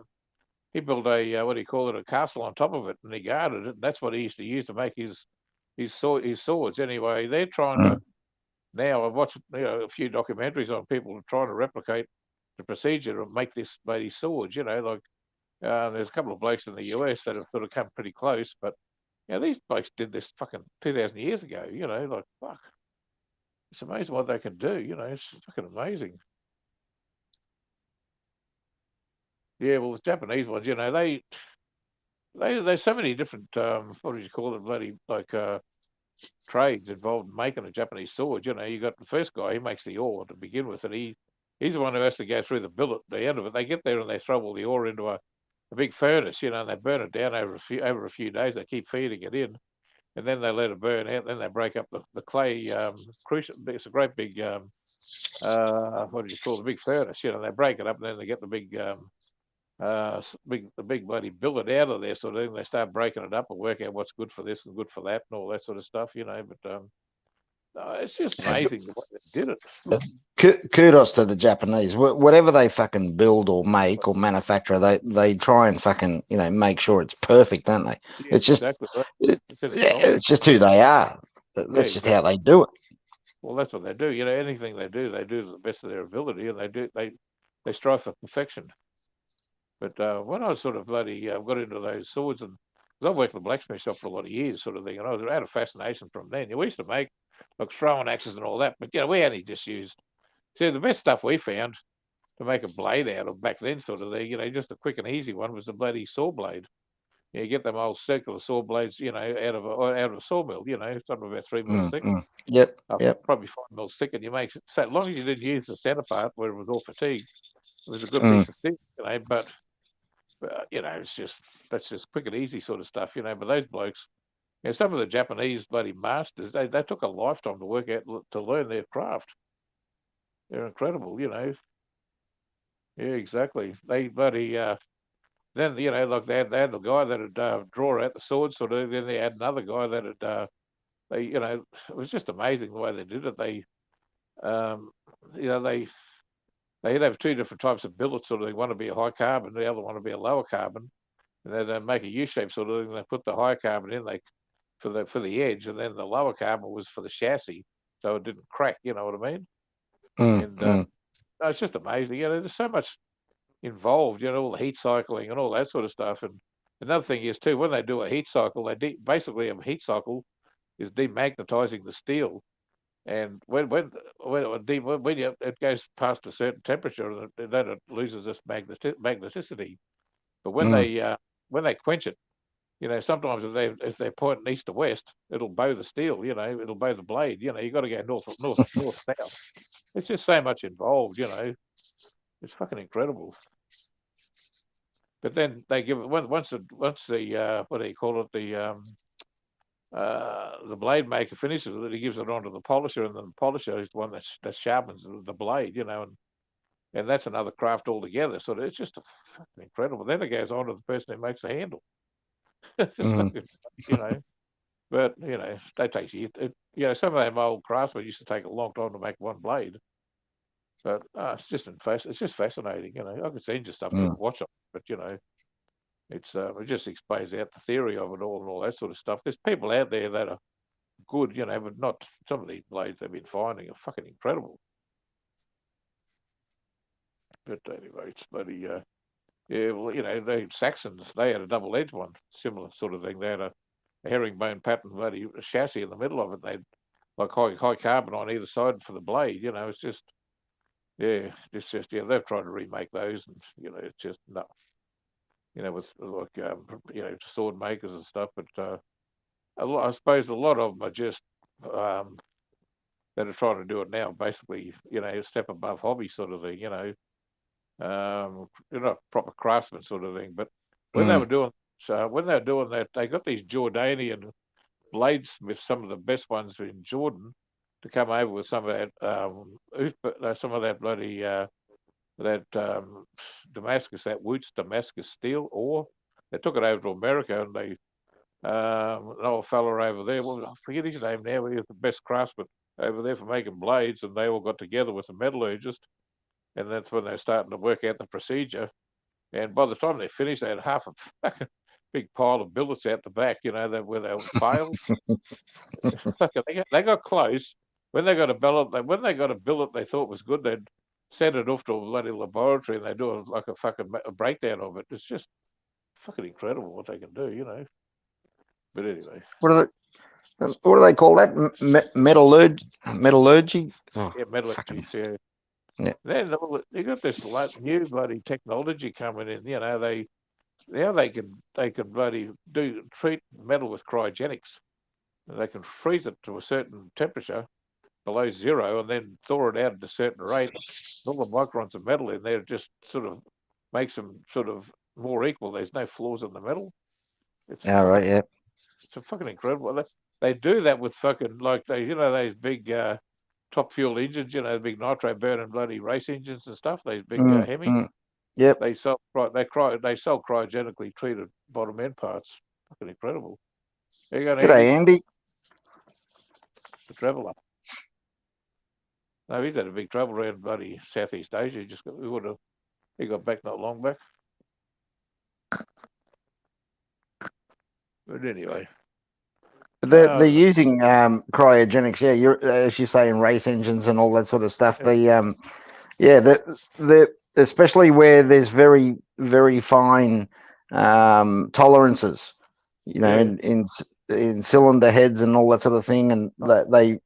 Speaker 2: what do you call it? A castle on top of it, and he guarded it. And that's what he used to use to make his swords. Anyway, they're trying to
Speaker 4: mm,
Speaker 2: now. I've watched a few documentaries on people trying to replicate the procedure of make these swords. Like there's a couple of blokes in the US that have sort of come pretty close, but these blokes did this fucking 2,000 years ago. Like fuck, it's amazing what they can do. It's fucking amazing. Yeah, well, the Japanese ones, there's so many different what do you call it, bloody like trades involved in making a Japanese sword. You got the first guy, he makes the ore to begin with, and he's the one who has to go through the billet, the end of it. They get there and they throw all the ore into a big furnace, and they burn it down over a few days. They keep feeding it in, and then they let it burn out. Then they break up the clay crucible. It's a great big what do you call it, the big furnace? They break it up, and then they get the big bloody billet out of there. So then they start breaking it up and work out what's good for this and good for that and all that sort of stuff. But no, it's just amazing the way they did it.
Speaker 4: kudos to the Japanese. Whatever they fucking build or make or manufacture, they try and fucking make sure it's perfect, don't they?
Speaker 2: Yeah,
Speaker 4: It's just
Speaker 2: exactly right.
Speaker 4: it's
Speaker 2: In its soul.
Speaker 4: just who they are.
Speaker 2: Yeah,
Speaker 4: That's just how
Speaker 2: exactly.
Speaker 4: they do it.
Speaker 2: Well, that's what they do. Anything they do to the best of their ability, and they strive for perfection. But when I was sort of bloody got into those swords, and 'cause I've worked in the blacksmith shop for a lot of years, sort of thing, and I had a fascination from then. We used to make like throwing axes and all that, but we only just used. See, the best stuff we found to make a blade out of back then, sort of thing, just a quick and easy one was the bloody saw blade. You get them old circular saw blades, out of a sawmill, something about 3 mils
Speaker 4: Mm,
Speaker 2: thick,
Speaker 4: mm. Yep, yep.
Speaker 2: probably 5 mils thick, and you make it so as long as you didn't use the center part where it was all fatigued, it was a good
Speaker 4: Mm,
Speaker 2: piece of steel, But it's just that's just quick and easy sort of stuff. But those blokes, some of the Japanese bloody masters, they took a lifetime to work out to learn their craft. They're incredible. Yeah, exactly. They bloody then like they had the guy that would draw out the sword sort of. Then they had another guy that would they it was just amazing the way they did it. Um, you know they they'd have two different types of billets sort of thing. One would be a high carbon, the other one would be a lower carbon, and then they make a U shape sort of thing. They put the high carbon in for the edge, and then the lower carbon was for the chassis, so it didn't crack. You know what I mean?
Speaker 4: mm,
Speaker 2: And
Speaker 4: mm,
Speaker 2: no, it's just amazing. There's so much involved. All the heat cycling and all that sort of stuff. And another thing is too, when they do a heat cycle, basically a heat cycle is demagnetizing the steel. And it goes past a certain temperature, then it loses its magneticity. But
Speaker 4: mm,
Speaker 2: when they quench it, sometimes if they're pointing east to west, it'll bow the steel. It'll bow the blade. You got to go north south. It's just so much involved. It's fucking incredible. But then they give it once the what do you call it, the blade maker finishes with it, he gives it on to the polisher, and then the polisher is the one that sharpens the blade. And that's another craft altogether. So it's just fucking incredible. Then it goes on to the person who makes the handle. It's
Speaker 4: mm,
Speaker 2: fucking, you know. But that takes years. Some of them old craftsmen used to take a long time to make one blade. But it's just fascinating. I could send you stuff to
Speaker 4: mm.
Speaker 2: watch it, but. It just explains out the theory of it all and all that sort of stuff. There's people out there that are good, but not some of these blades they've been finding are fucking incredible. But anyway, it's bloody yeah. Well, the Saxons they had a double-edged one, similar sort of thing. They had a herringbone pattern bloody chassis in the middle of it. They'd like high carbon on either side for the blade. It's just yeah, they've tried to remake those, and it's just no. With like sword makers and stuff, but I suppose a lot of them are just that are trying to do it now. Basically, a step above hobby sort of thing. You're not proper craftsman sort of thing. But when they were doing that, they got these Jordanian bladesmiths, some of the best ones in Jordan, to come over with some of that bloody Damascus, that Woots Damascus steel ore. They took it over to America, and they an old fella over there. Well, I forget his name now. He was the best craftsman over there for making blades, and they all got together with a metallurgist, and that's when they're starting to work out the procedure. And by the time they finished, they had half a fucking big pile of billets out the back, where they failed. They got close. When they got a billet they thought was good, they'd send it off to a bloody laboratory and they do a fucking breakdown of it. It's just fucking incredible what they can do. But anyway.
Speaker 4: What do they call that? Metallurgy? Oh,
Speaker 2: yeah, metallurgy.
Speaker 4: fucking...
Speaker 2: Yeah. Then you got this new bloody technology coming in. They can bloody treat metal with cryogenics. They can freeze it to a certain temperature below zero and then thaw it out at a certain rate. All the microns of metal in there just sort of makes them sort of more equal. There's no flaws in the metal. It's
Speaker 4: right, yeah.
Speaker 2: It's a fucking incredible. They do that with fucking like those big top fuel engines, big nitro burning bloody race engines and stuff. Those big Hemi.
Speaker 4: Yep.
Speaker 2: They sell cryogenically treated bottom end parts. Fucking incredible. There you go,
Speaker 4: G'day, Andy.
Speaker 2: The traveller. No, he's had a big travel around bloody Southeast Asia. He got back not long back. But anyway.
Speaker 4: They're using cryogenics, yeah. You're as you say in race engines and all that sort of stuff. The especially where there's very very fine tolerances, in cylinder heads and all that sort of thing, and they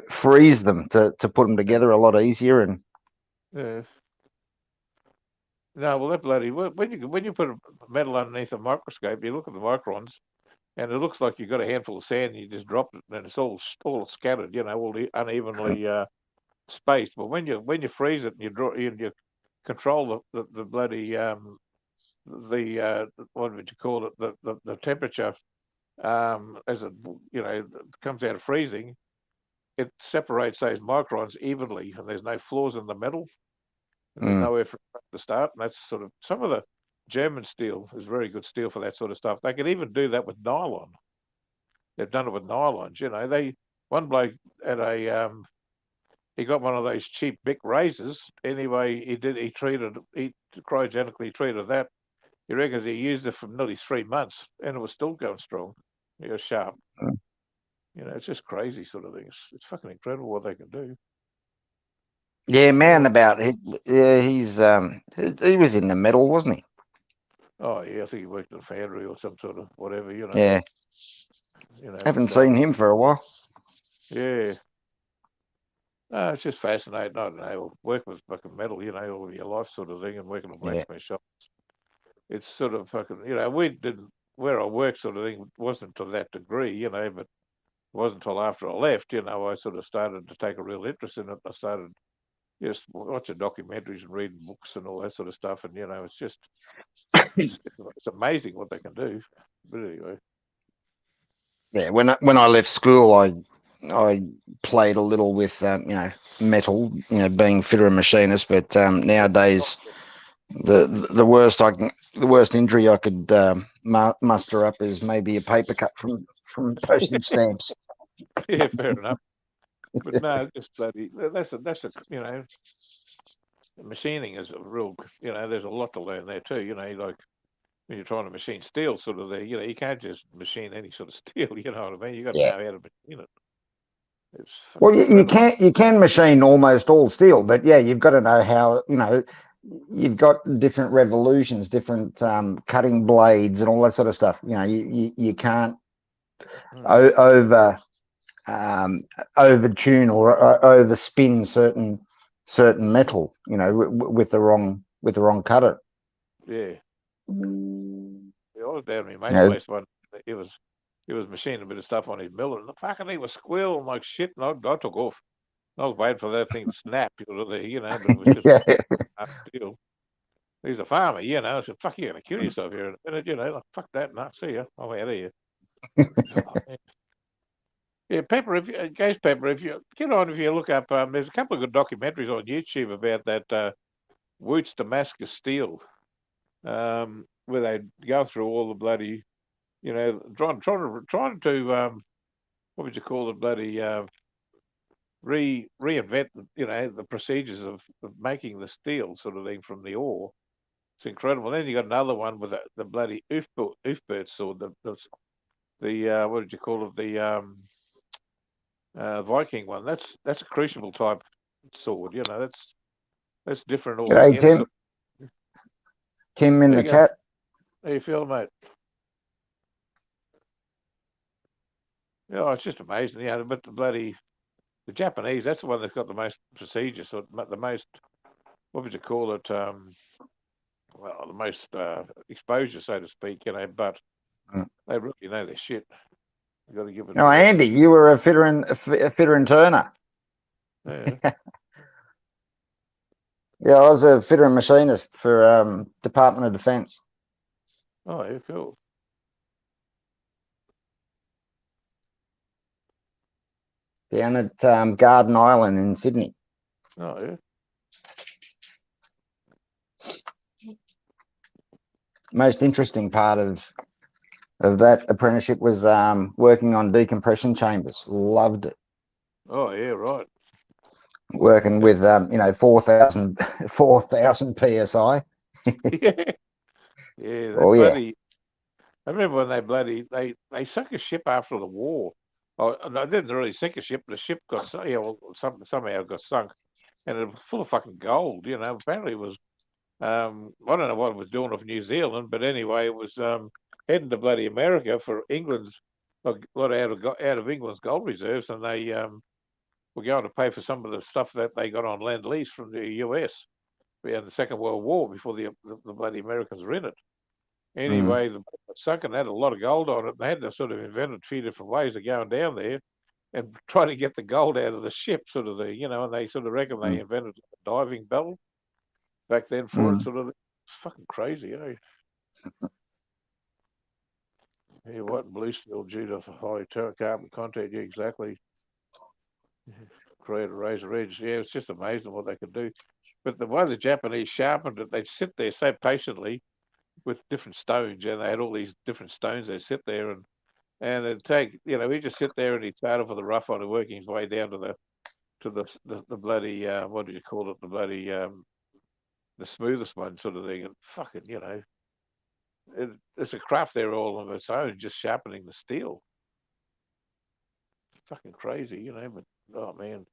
Speaker 4: freeze them to put them together a lot easier. And
Speaker 2: no, well, that bloody when you put a metal underneath a microscope, you look at the microns. And it looks like you've got a handful of sand and you just drop it and it's all scattered, all unevenly spaced. But when you freeze it and you control the bloody what would you call it, the temperature as it comes out of freezing, it separates those microns evenly and there's no flaws in the metal. And there's no effort to start. And that's sort of some of the German steel is very good steel for that sort of stuff. They can even do that with nylon. They've done it with nylons. One bloke at he got one of those cheap Bic razors. Anyway, he cryogenically treated that. He reckons he used it for nearly 3 months and it was still going strong. It was sharp. It's just crazy sort of things. It's fucking incredible what they can do.
Speaker 4: Yeah, man, about it. Yeah, he was in the metal, wasn't he?
Speaker 2: Oh yeah, I think he worked at a foundry or some sort of whatever,
Speaker 4: Yeah. Haven't seen him for a while.
Speaker 2: Yeah. No, it's just fascinating. I don't know. Working with fucking metal, all your life sort of thing, and working in blacksmith shops. It's sort of fucking, where I work sort of thing wasn't to that degree, but it wasn't until after I left, I sort of started to take a real interest in it. I started just watching documentaries and reading books and all that sort of stuff, and it's just it's amazing what they can do. But anyway,
Speaker 4: yeah. When I left school, I played a little with metal, being fitter and machinist. But nowadays, the worst injury I could muster up is maybe a paper cut from postage stamps.
Speaker 2: Yeah, fair enough. But no, just bloody. That's machining is a real. There's a lot to learn there too. Like when you're trying to machine steel, sort of there. You can't just machine any sort of steel. You know what I mean? You got to
Speaker 4: Yeah.
Speaker 2: know how to machine it. It's
Speaker 4: Well,
Speaker 2: fucking
Speaker 4: you
Speaker 2: incredible.
Speaker 4: can machine almost all steel, but yeah, you've got to know how. You've got different revolutions, different cutting blades, and all that sort of stuff. You can't
Speaker 2: Mm.
Speaker 4: over over tune or overspin certain metal. With the wrong cutter.
Speaker 2: Yeah. Yeah, I was down at my
Speaker 4: You
Speaker 2: mate's
Speaker 4: know,
Speaker 2: place one. It was he was machining a bit of stuff on his miller, and the fucking thing was squealing like shit. And I took off. I was waiting for that thing to snap, but it was just
Speaker 4: yeah.
Speaker 2: steel. He's a farmer, I said, fuck, you're going to kill yourself here in a minute, like, fuck that, nah, see ya. I'm out of here. Oh, man. Yeah, Pepper, Ghost Pepper, if you look up, there's a couple of good documentaries on YouTube about that Woots Damascus steel, where they go through all the bloody, trying to what would you call it, bloody reinvent the procedures of making the steel sort of thing from the ore. It's incredible. Then you got another one with the bloody Oofbert sword, the what did you call it, the Viking one. That's a crucible type sword. That's different
Speaker 4: G'day,
Speaker 2: altogether.
Speaker 4: Tim. Tim in
Speaker 2: There
Speaker 4: the
Speaker 2: you go.
Speaker 4: chat.
Speaker 2: How you feel, mate? Yeah, it's just amazing. But the Japanese, that's the one that's got the most procedures, or the most, what would you call it? Well, the most exposure, so to speak. But
Speaker 4: Mm.
Speaker 2: they really know their shit. You got to give it
Speaker 4: No,
Speaker 2: to them.
Speaker 4: Andy, you were a fitter and turner.
Speaker 2: Yeah.
Speaker 4: Yeah, I was a fitter and machinist for Department of Defence
Speaker 2: Oh, yeah, cool.
Speaker 4: down at Garden Island in Sydney.
Speaker 2: Oh, yeah.
Speaker 4: Most interesting part of that apprenticeship was working on decompression chambers. Loved it.
Speaker 2: Oh, yeah, right.
Speaker 4: Working with 4,000 psi.
Speaker 2: Yeah. Yeah,
Speaker 4: Oh yeah.
Speaker 2: I remember when they sunk a ship after the war. Oh, no, they didn't really sink a ship. The ship got somehow got sunk, and it was full of fucking gold. Apparently it was. I don't know what it was doing off New Zealand, but anyway, it was heading to bloody America for England's a lot out of England's gold reserves, and they were going to pay for some of the stuff that they got on Lend Lease from the US in the Second World War before the bloody Americans were in it.
Speaker 4: Mm.
Speaker 2: Anyway, the boat got sunk and had a lot of gold on it. And they had to sort of invent a few different ways of going down there and trying to get the gold out of the ship, sort of and they sort of reckon they
Speaker 4: Mm.
Speaker 2: invented a diving bell back then for it,
Speaker 4: Mm.
Speaker 2: sort of. It's fucking crazy, eh? Yeah, what blue steel due to high carbon content? Yeah, exactly. Create a razor edge. Yeah, it's just amazing what they could do. But the way the Japanese sharpened it, they'd sit there so patiently with different stones, and they had all these different stones. They'd sit there and it'd take, he'd just sit there and he'd start off with the rough on and working his way down to the bloody what do you call it? The bloody the smoothest one, sort of thing. And fucking, it's a craft there all of its own, just sharpening the steel. Fucking crazy, But oh man,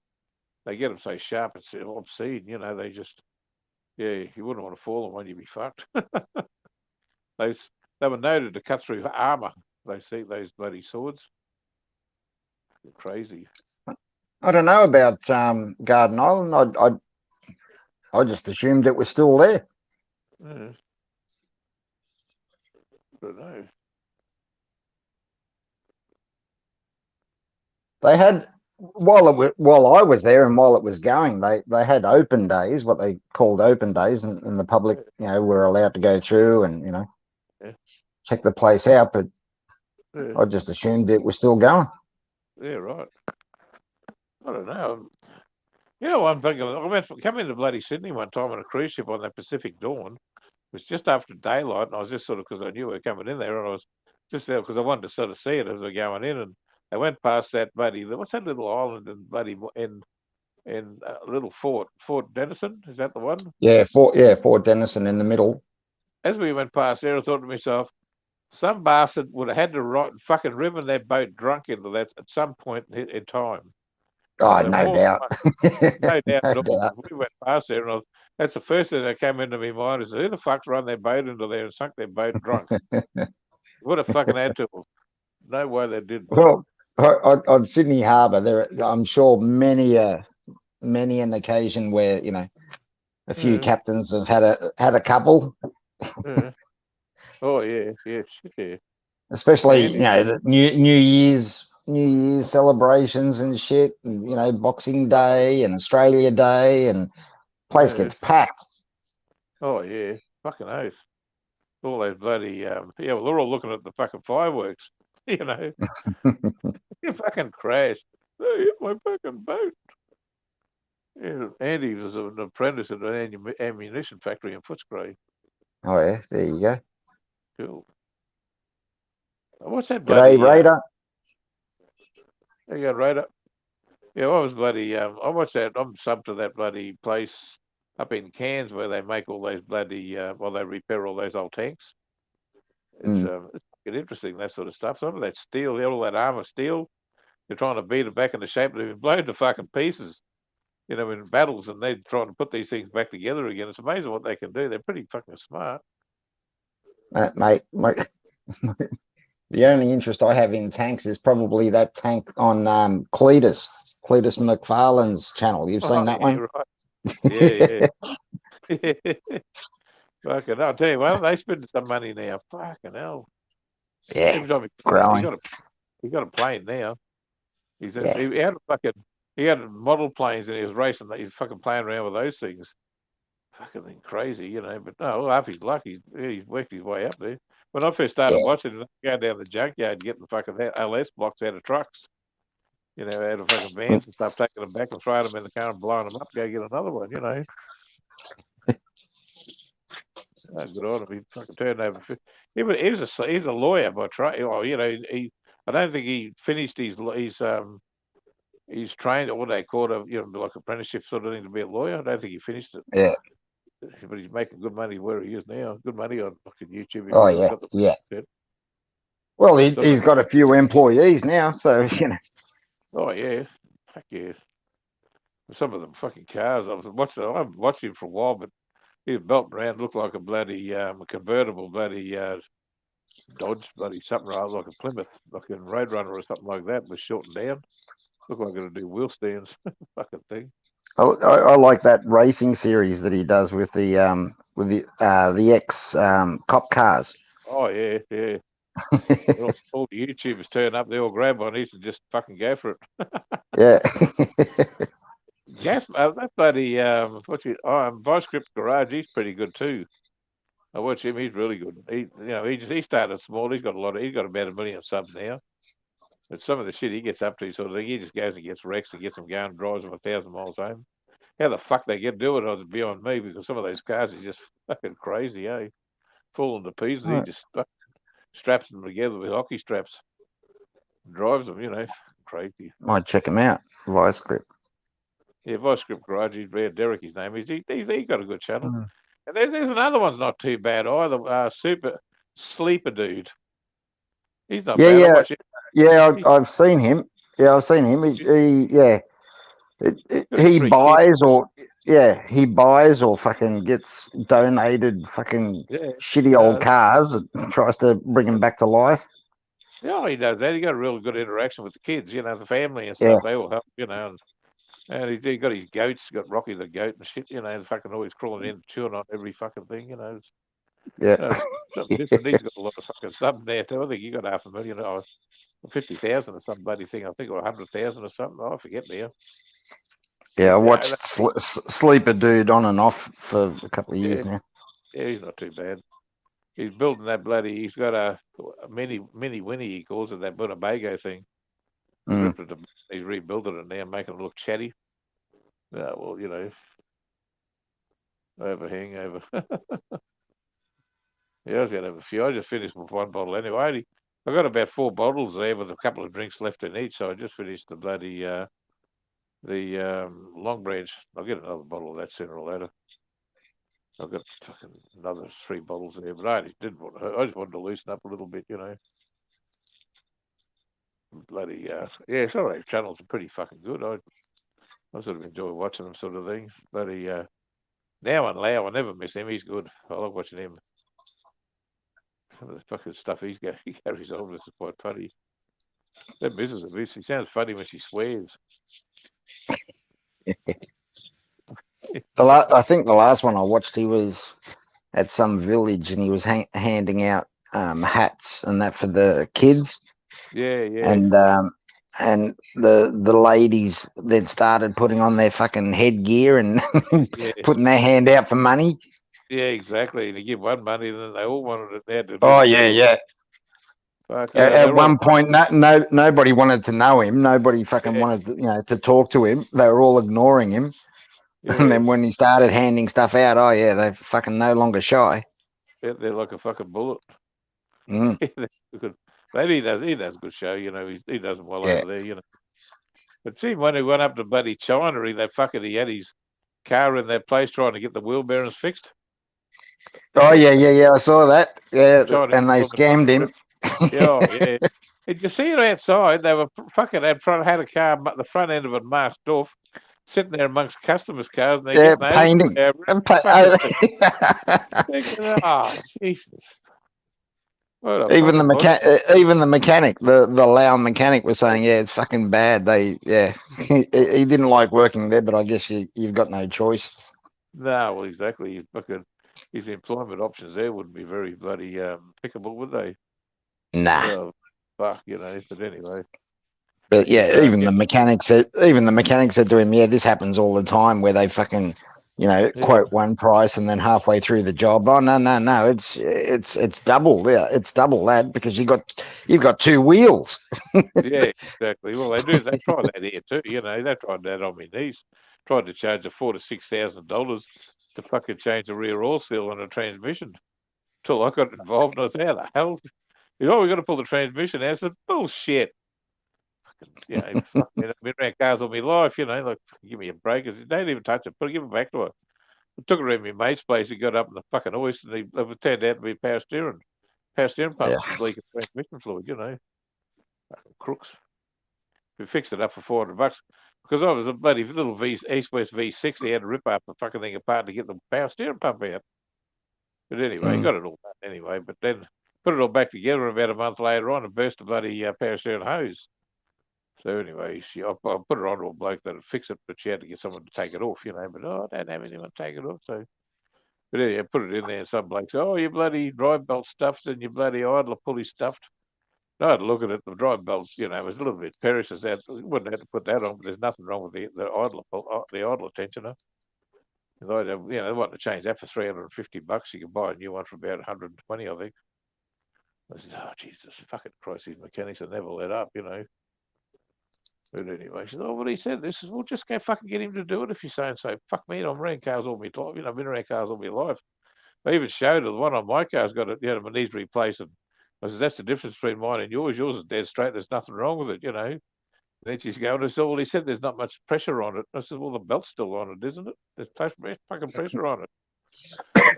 Speaker 2: they get them so sharp it's obscene. They just, yeah, you wouldn't want to fall on one, you'd be fucked. Those they were noted to cut through armor. They see those bloody swords. Crazy.
Speaker 4: I don't know about Garden Island. I just assumed it was still there.
Speaker 2: Yeah. I don't know.
Speaker 4: They had while I was there and while it was going, they had open days, what they called open days, and the public, were allowed to go through and
Speaker 2: Yeah.
Speaker 4: check the place out. But
Speaker 2: Yeah.
Speaker 4: I just assumed it was still going.
Speaker 2: Yeah, right. I don't know. I'm thinking. I coming to bloody Sydney one time on a cruise ship on that Pacific Dawn. It was just after daylight, and I was just sort of, because I knew we were coming in there, and I was just there because I wanted to sort of see it as we are going in, and I went past that bloody, what's that little island in bloody in little Fort Denison? Is that the one?
Speaker 4: Yeah, Fort Denison in the middle.
Speaker 2: as we went past there, I thought to myself, some bastard would have had to fucking driven their boat drunk into that at some point in time.
Speaker 4: Oh,
Speaker 2: So
Speaker 4: no
Speaker 2: more than
Speaker 4: doubt.
Speaker 2: no doubt
Speaker 4: No
Speaker 2: at all.
Speaker 4: doubt.
Speaker 2: We went past there, and that's the first thing that came into my mind is who the fuck's run their boat into there and sunk their boat drunk? Would have fucking had to. No way they did.
Speaker 4: Well, on Sydney Harbour, I'm sure many an occasion where a few
Speaker 2: Yeah,
Speaker 4: captains have had a couple,
Speaker 2: yeah. Oh yeah, yeah, shit, yeah.
Speaker 4: especially
Speaker 2: Andy,
Speaker 4: the New Year's celebrations and shit, and Boxing Day and Australia Day, and place
Speaker 2: yeah.
Speaker 4: gets packed.
Speaker 2: Oh yeah, fucking oath. All those bloody yeah. Well, they're all looking at the fucking fireworks. You fucking crashed. They hit my fucking boat. Yeah, Andy was an apprentice at an ammunition factory in Footscray.
Speaker 4: Oh yeah, there you go.
Speaker 2: Cool. What's that
Speaker 4: G'day,
Speaker 2: bloody?
Speaker 4: Raider.
Speaker 2: There you go, Raider. Yeah, what was bloody? I watched that. I'm sub to that bloody place up in Cairns where they make all those bloody. Well, they repair all those old tanks.
Speaker 4: Mm.
Speaker 2: It's fucking interesting, that sort of stuff. Some of that steel, all that armor steel, you're trying to beat it back into shape, they've been blown to fucking pieces. In battles, and they're trying to put these things back together again. It's amazing what they can do. They're pretty fucking smart.
Speaker 4: Mate, the only interest I have in tanks is probably that tank on Cletus McFarlane's channel. You've seen that
Speaker 2: yeah,
Speaker 4: one?
Speaker 2: Right. Yeah. Fucking hell. I'll tell you what, they spend some money now. Fucking hell.
Speaker 4: Yeah,
Speaker 2: Every time
Speaker 4: growing.
Speaker 2: he got a plane now. He
Speaker 4: Yeah.
Speaker 2: had model planes and he was racing. He's fucking playing around with those things. Fucking thing crazy, But no, half his luck, he's worked his way up there. When I first started
Speaker 4: Yeah.
Speaker 2: watching, going down the junkyard, getting the fucking LS blocks out of trucks, out of fucking vans and stuff, taking them back and throwing them in the car and blowing them up. Go get another one, Oh, good on him. He fucking turned over. He's a lawyer by trade. Well, I don't think he finished he's trained or what they call it, like apprenticeship sort of thing to be a lawyer. I don't think he finished it.
Speaker 4: Yeah.
Speaker 2: But he's making good money where he is now. Good money on fucking YouTube. If
Speaker 4: Oh
Speaker 2: you really
Speaker 4: yeah.
Speaker 2: got the
Speaker 4: Yeah.
Speaker 2: bit.
Speaker 4: Well, he's got a few employees now, so
Speaker 2: Oh yeah, fuck yeah. Some of them fucking cars. I haven't watched him for a while, but he was belting around, looked like a bloody convertible, bloody Dodge, bloody something rather like a Plymouth, like a Roadrunner or something like that, was shortened down. Looked like going to do wheel stands, fucking thing.
Speaker 4: I like that racing series that he does with the ex cop cars.
Speaker 2: Oh yeah, yeah. all the YouTubers turn up, they all grab one each and just fucking go for it.
Speaker 4: Yeah.
Speaker 2: Gas, that bloody Vice Grip Garage, he's pretty good too. I watch him; he's really good. He started small. He's got about 1 million subs now. But some of the shit he gets up to, sort of thing, he just goes and gets wrecks and gets them going, drives them 1,000 miles home. How the fuck they get do it is beyond me because some of those cars are just fucking crazy, eh? Falling to pieces. He just straps them together with hockey straps, drives them, crazy.
Speaker 4: Might check him out. Vice Grip.
Speaker 2: Yeah, Vice Grip Garage. He's Red Derek. His name is. He got a good channel. And there's another one's not too bad either. Super Sleeper Dude. He's not bad.
Speaker 4: Yeah, yeah. I've seen him. Yeah, I've seen him. He buys or fucking gets donated fucking shitty old cars and tries to bring them back to life.
Speaker 2: Yeah, he does that. He got a real good interaction with the kids, the family and stuff. They all help, and he got his goats. Got Rocky the goat and shit, and fucking always crawling in, chewing on every fucking thing,
Speaker 4: Yeah.
Speaker 2: Something different. He's got a lot of fucking stuff there too. I think he got 500,000 or 50,000 or some bloody thing. I think, or 100,000 or something. I forget now.
Speaker 4: Yeah, I watched Sleeper Dude on and off for a couple of years now.
Speaker 2: Yeah, he's not too bad. He's building that bloody. He's got a mini Winnie. He calls it that Winnebago thing. He's rebuilding it now, making it look chatty. Well, overhang over. Yeah, I was going to have a few. I just finished with one bottle anyway. I got about 4 bottles there with a couple of drinks left in each, so I just finished the bloody Long Branch. I'll get another bottle of that sooner or later. I've got fucking another 3 bottles there, but I just wanted to loosen up a little bit, Bloody yeah, some of those channels are pretty fucking good. I sort of enjoy watching them, sort of things. Bloody Now and Lau, I never miss him. He's good. I like watching him. Some of the fucking stuff he carries on is quite funny. That misses a bit. She sounds funny when she swears.
Speaker 4: I think the last one I watched, he was at some village and he was handing out hats and that for the kids.
Speaker 2: Yeah, yeah.
Speaker 4: And the ladies then started putting on their fucking headgear and
Speaker 2: Yeah.
Speaker 4: putting their hand out for money.
Speaker 2: Yeah, exactly. They give one money, and then they all wanted it. They had to do
Speaker 4: Oh
Speaker 2: the
Speaker 4: yeah,
Speaker 2: double.
Speaker 4: yeah.
Speaker 2: Fuck,
Speaker 4: At
Speaker 2: they're all
Speaker 4: one point, nobody wanted to know him. Nobody fucking
Speaker 2: yeah,
Speaker 4: wanted to talk to him. They were all ignoring him. And
Speaker 2: yeah.
Speaker 4: then when he started handing stuff out, oh yeah, they're fucking no longer shy.
Speaker 2: They're like a fucking bullet.
Speaker 4: Mm,
Speaker 2: But he does a good show. He does them well
Speaker 4: yeah.
Speaker 2: over there. But see, when he went up to bloody China, he had his car in that place trying to get the wheel bearings fixed.
Speaker 4: Oh yeah. I saw that. Yeah,
Speaker 2: China
Speaker 4: and they scammed him.
Speaker 2: Yeah, oh, yeah. Did you see it outside? They were fucking had a car, the front end of it masked off, sitting there amongst customers' cars, and they're
Speaker 4: Yeah,
Speaker 2: getting
Speaker 4: painting.
Speaker 2: oh, Jesus. What a
Speaker 4: Even
Speaker 2: fucking bunch.
Speaker 4: even the mechanic, the Lao mechanic, was saying, "Yeah, it's fucking bad." He didn't like working there, but I guess you've got no choice.
Speaker 2: No, well, exactly. His employment options there wouldn't be very bloody pickable, would they?
Speaker 4: Nah.
Speaker 2: Oh, fuck, But anyway,
Speaker 4: But
Speaker 2: he's
Speaker 4: yeah, even the mechanic said to him, "Yeah, this happens all the time where they fucking,
Speaker 2: yeah,
Speaker 4: quote one price and then halfway through the job, oh no, it's double there, it's double that because you've got two wheels."
Speaker 2: yeah, exactly. Well, they do. They try that here too. They tried that on my niece. Tried to charge her $4,000 to $6,000 to fucking change the rear oil seal on a transmission. Till I got involved, and I said, "How the hell? We got to pull the transmission out." I said, "Bullshit." Fuck, man, I've been around cars all my life. Like, give me a break. They didn't even touch it. Give it back to her. I took her around my mate's place. He got up in the fucking hoist, and it turned out to be power steering. Power steering
Speaker 4: Yeah,
Speaker 2: pump was leaking transmission fluid. Fucking crooks. We fixed it up for $400 because I was a bloody little East West V60. Had to rip up the fucking thing apart to get the power steering pump out. But anyway,
Speaker 4: mm,
Speaker 2: got it all done anyway. But then put it all back together about a month later on and burst the bloody power steering hose. So anyway, I put her on to a bloke that'd fix it, but she had to get someone to take it off, But I don't have anyone take it off. So, but anyway, I put it in there, and some bloke said, "Oh, your bloody drive belt stuffed and your bloody idler pulley stuffed." No, I had to look at it. The drive belt, it was a little bit perishes. That wouldn't have to put that on, but there's nothing wrong with the idler tensioner. They want to change that for $350. You can buy a new one for about 120, I think. I said, "Oh Jesus, fucking Christ, these mechanics will never let up." But anyway, she said, "Oh, what he said, this is, well, just go fucking get him to do it if you're saying so." Fuck me, I'm around cars all my life. I've been around cars all my life. I even showed her the one on my car's got my knees replaced. And I said, "That's the difference between mine and yours. Yours is dead straight. There's nothing wrong with it. And then she's going, I said, "Well, he said there's not much pressure on it." I said, "Well, the belt's still on it, isn't it? There's fucking pressure on it."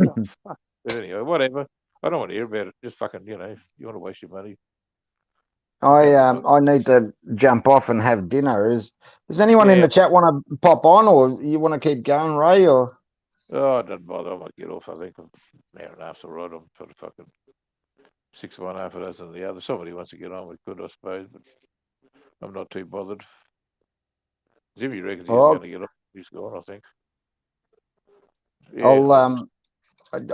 Speaker 2: Oh, fuck. But anyway, whatever. I don't want to hear about it. Just fucking, if you want to waste your money, have a look.
Speaker 4: I need to jump off and have dinner. Does anyone in
Speaker 2: Yeah.
Speaker 4: the chat want to pop on, or you want to keep going, Ray? Or
Speaker 2: Oh, it doesn't bother. I might get off. I think an hour and a half's all right. I'm sort of fucking 6 of one, half a dozen of the other. Somebody wants to get on, we could, I suppose, but I'm not too bothered. Jimmy reckons he's going
Speaker 4: I'll
Speaker 2: to get off. He's gone, I think. Yeah,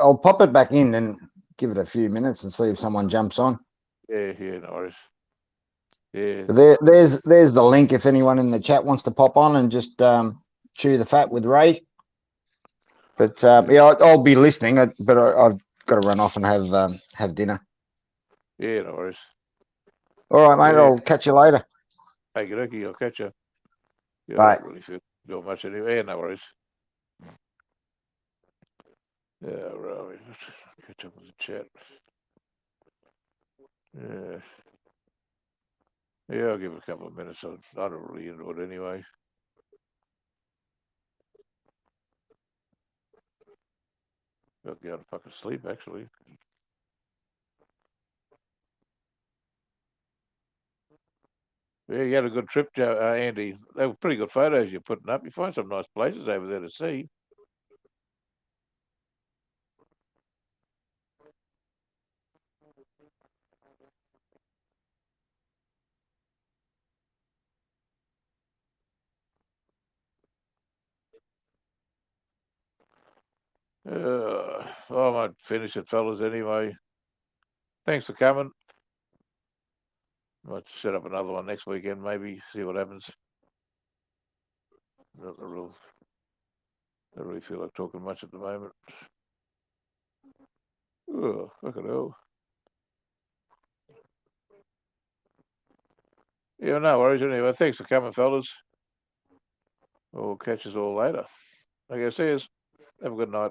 Speaker 4: I'll pop it back in and give it a few minutes and see if someone jumps on.
Speaker 2: yeah, no worries. Yeah,
Speaker 4: But there's the link if anyone in the chat wants to pop on and just chew the fat with Ray. But I'll be listening. But I've got to run off and have dinner.
Speaker 2: yeah, no worries.
Speaker 4: All right, mate.
Speaker 2: Yeah.
Speaker 4: I'll catch you later.
Speaker 2: Hey, good, I'll catch you. Yeah,
Speaker 4: Bye.
Speaker 2: I don't really feel doing much anyway. Yeah, no worries. Yeah, right. Catch up with the chat. Yeah. Yeah, I'll give it a couple of minutes. I don't really into it anyway. might be able to fucking sleep, actually. Yeah, you had a good trip, Andy. They were pretty good photos you're putting up. You find some nice places over there to see. I might finish it, fellas, anyway. Thanks for coming. Might set up another one next weekend, maybe, see what happens. Not real, don't really feel like talking much at the moment. Oh, fucking hell. Yeah, no worries anyway. Thanks for coming, fellas. We'll catch us all later. Okay, see yous. Have a good night.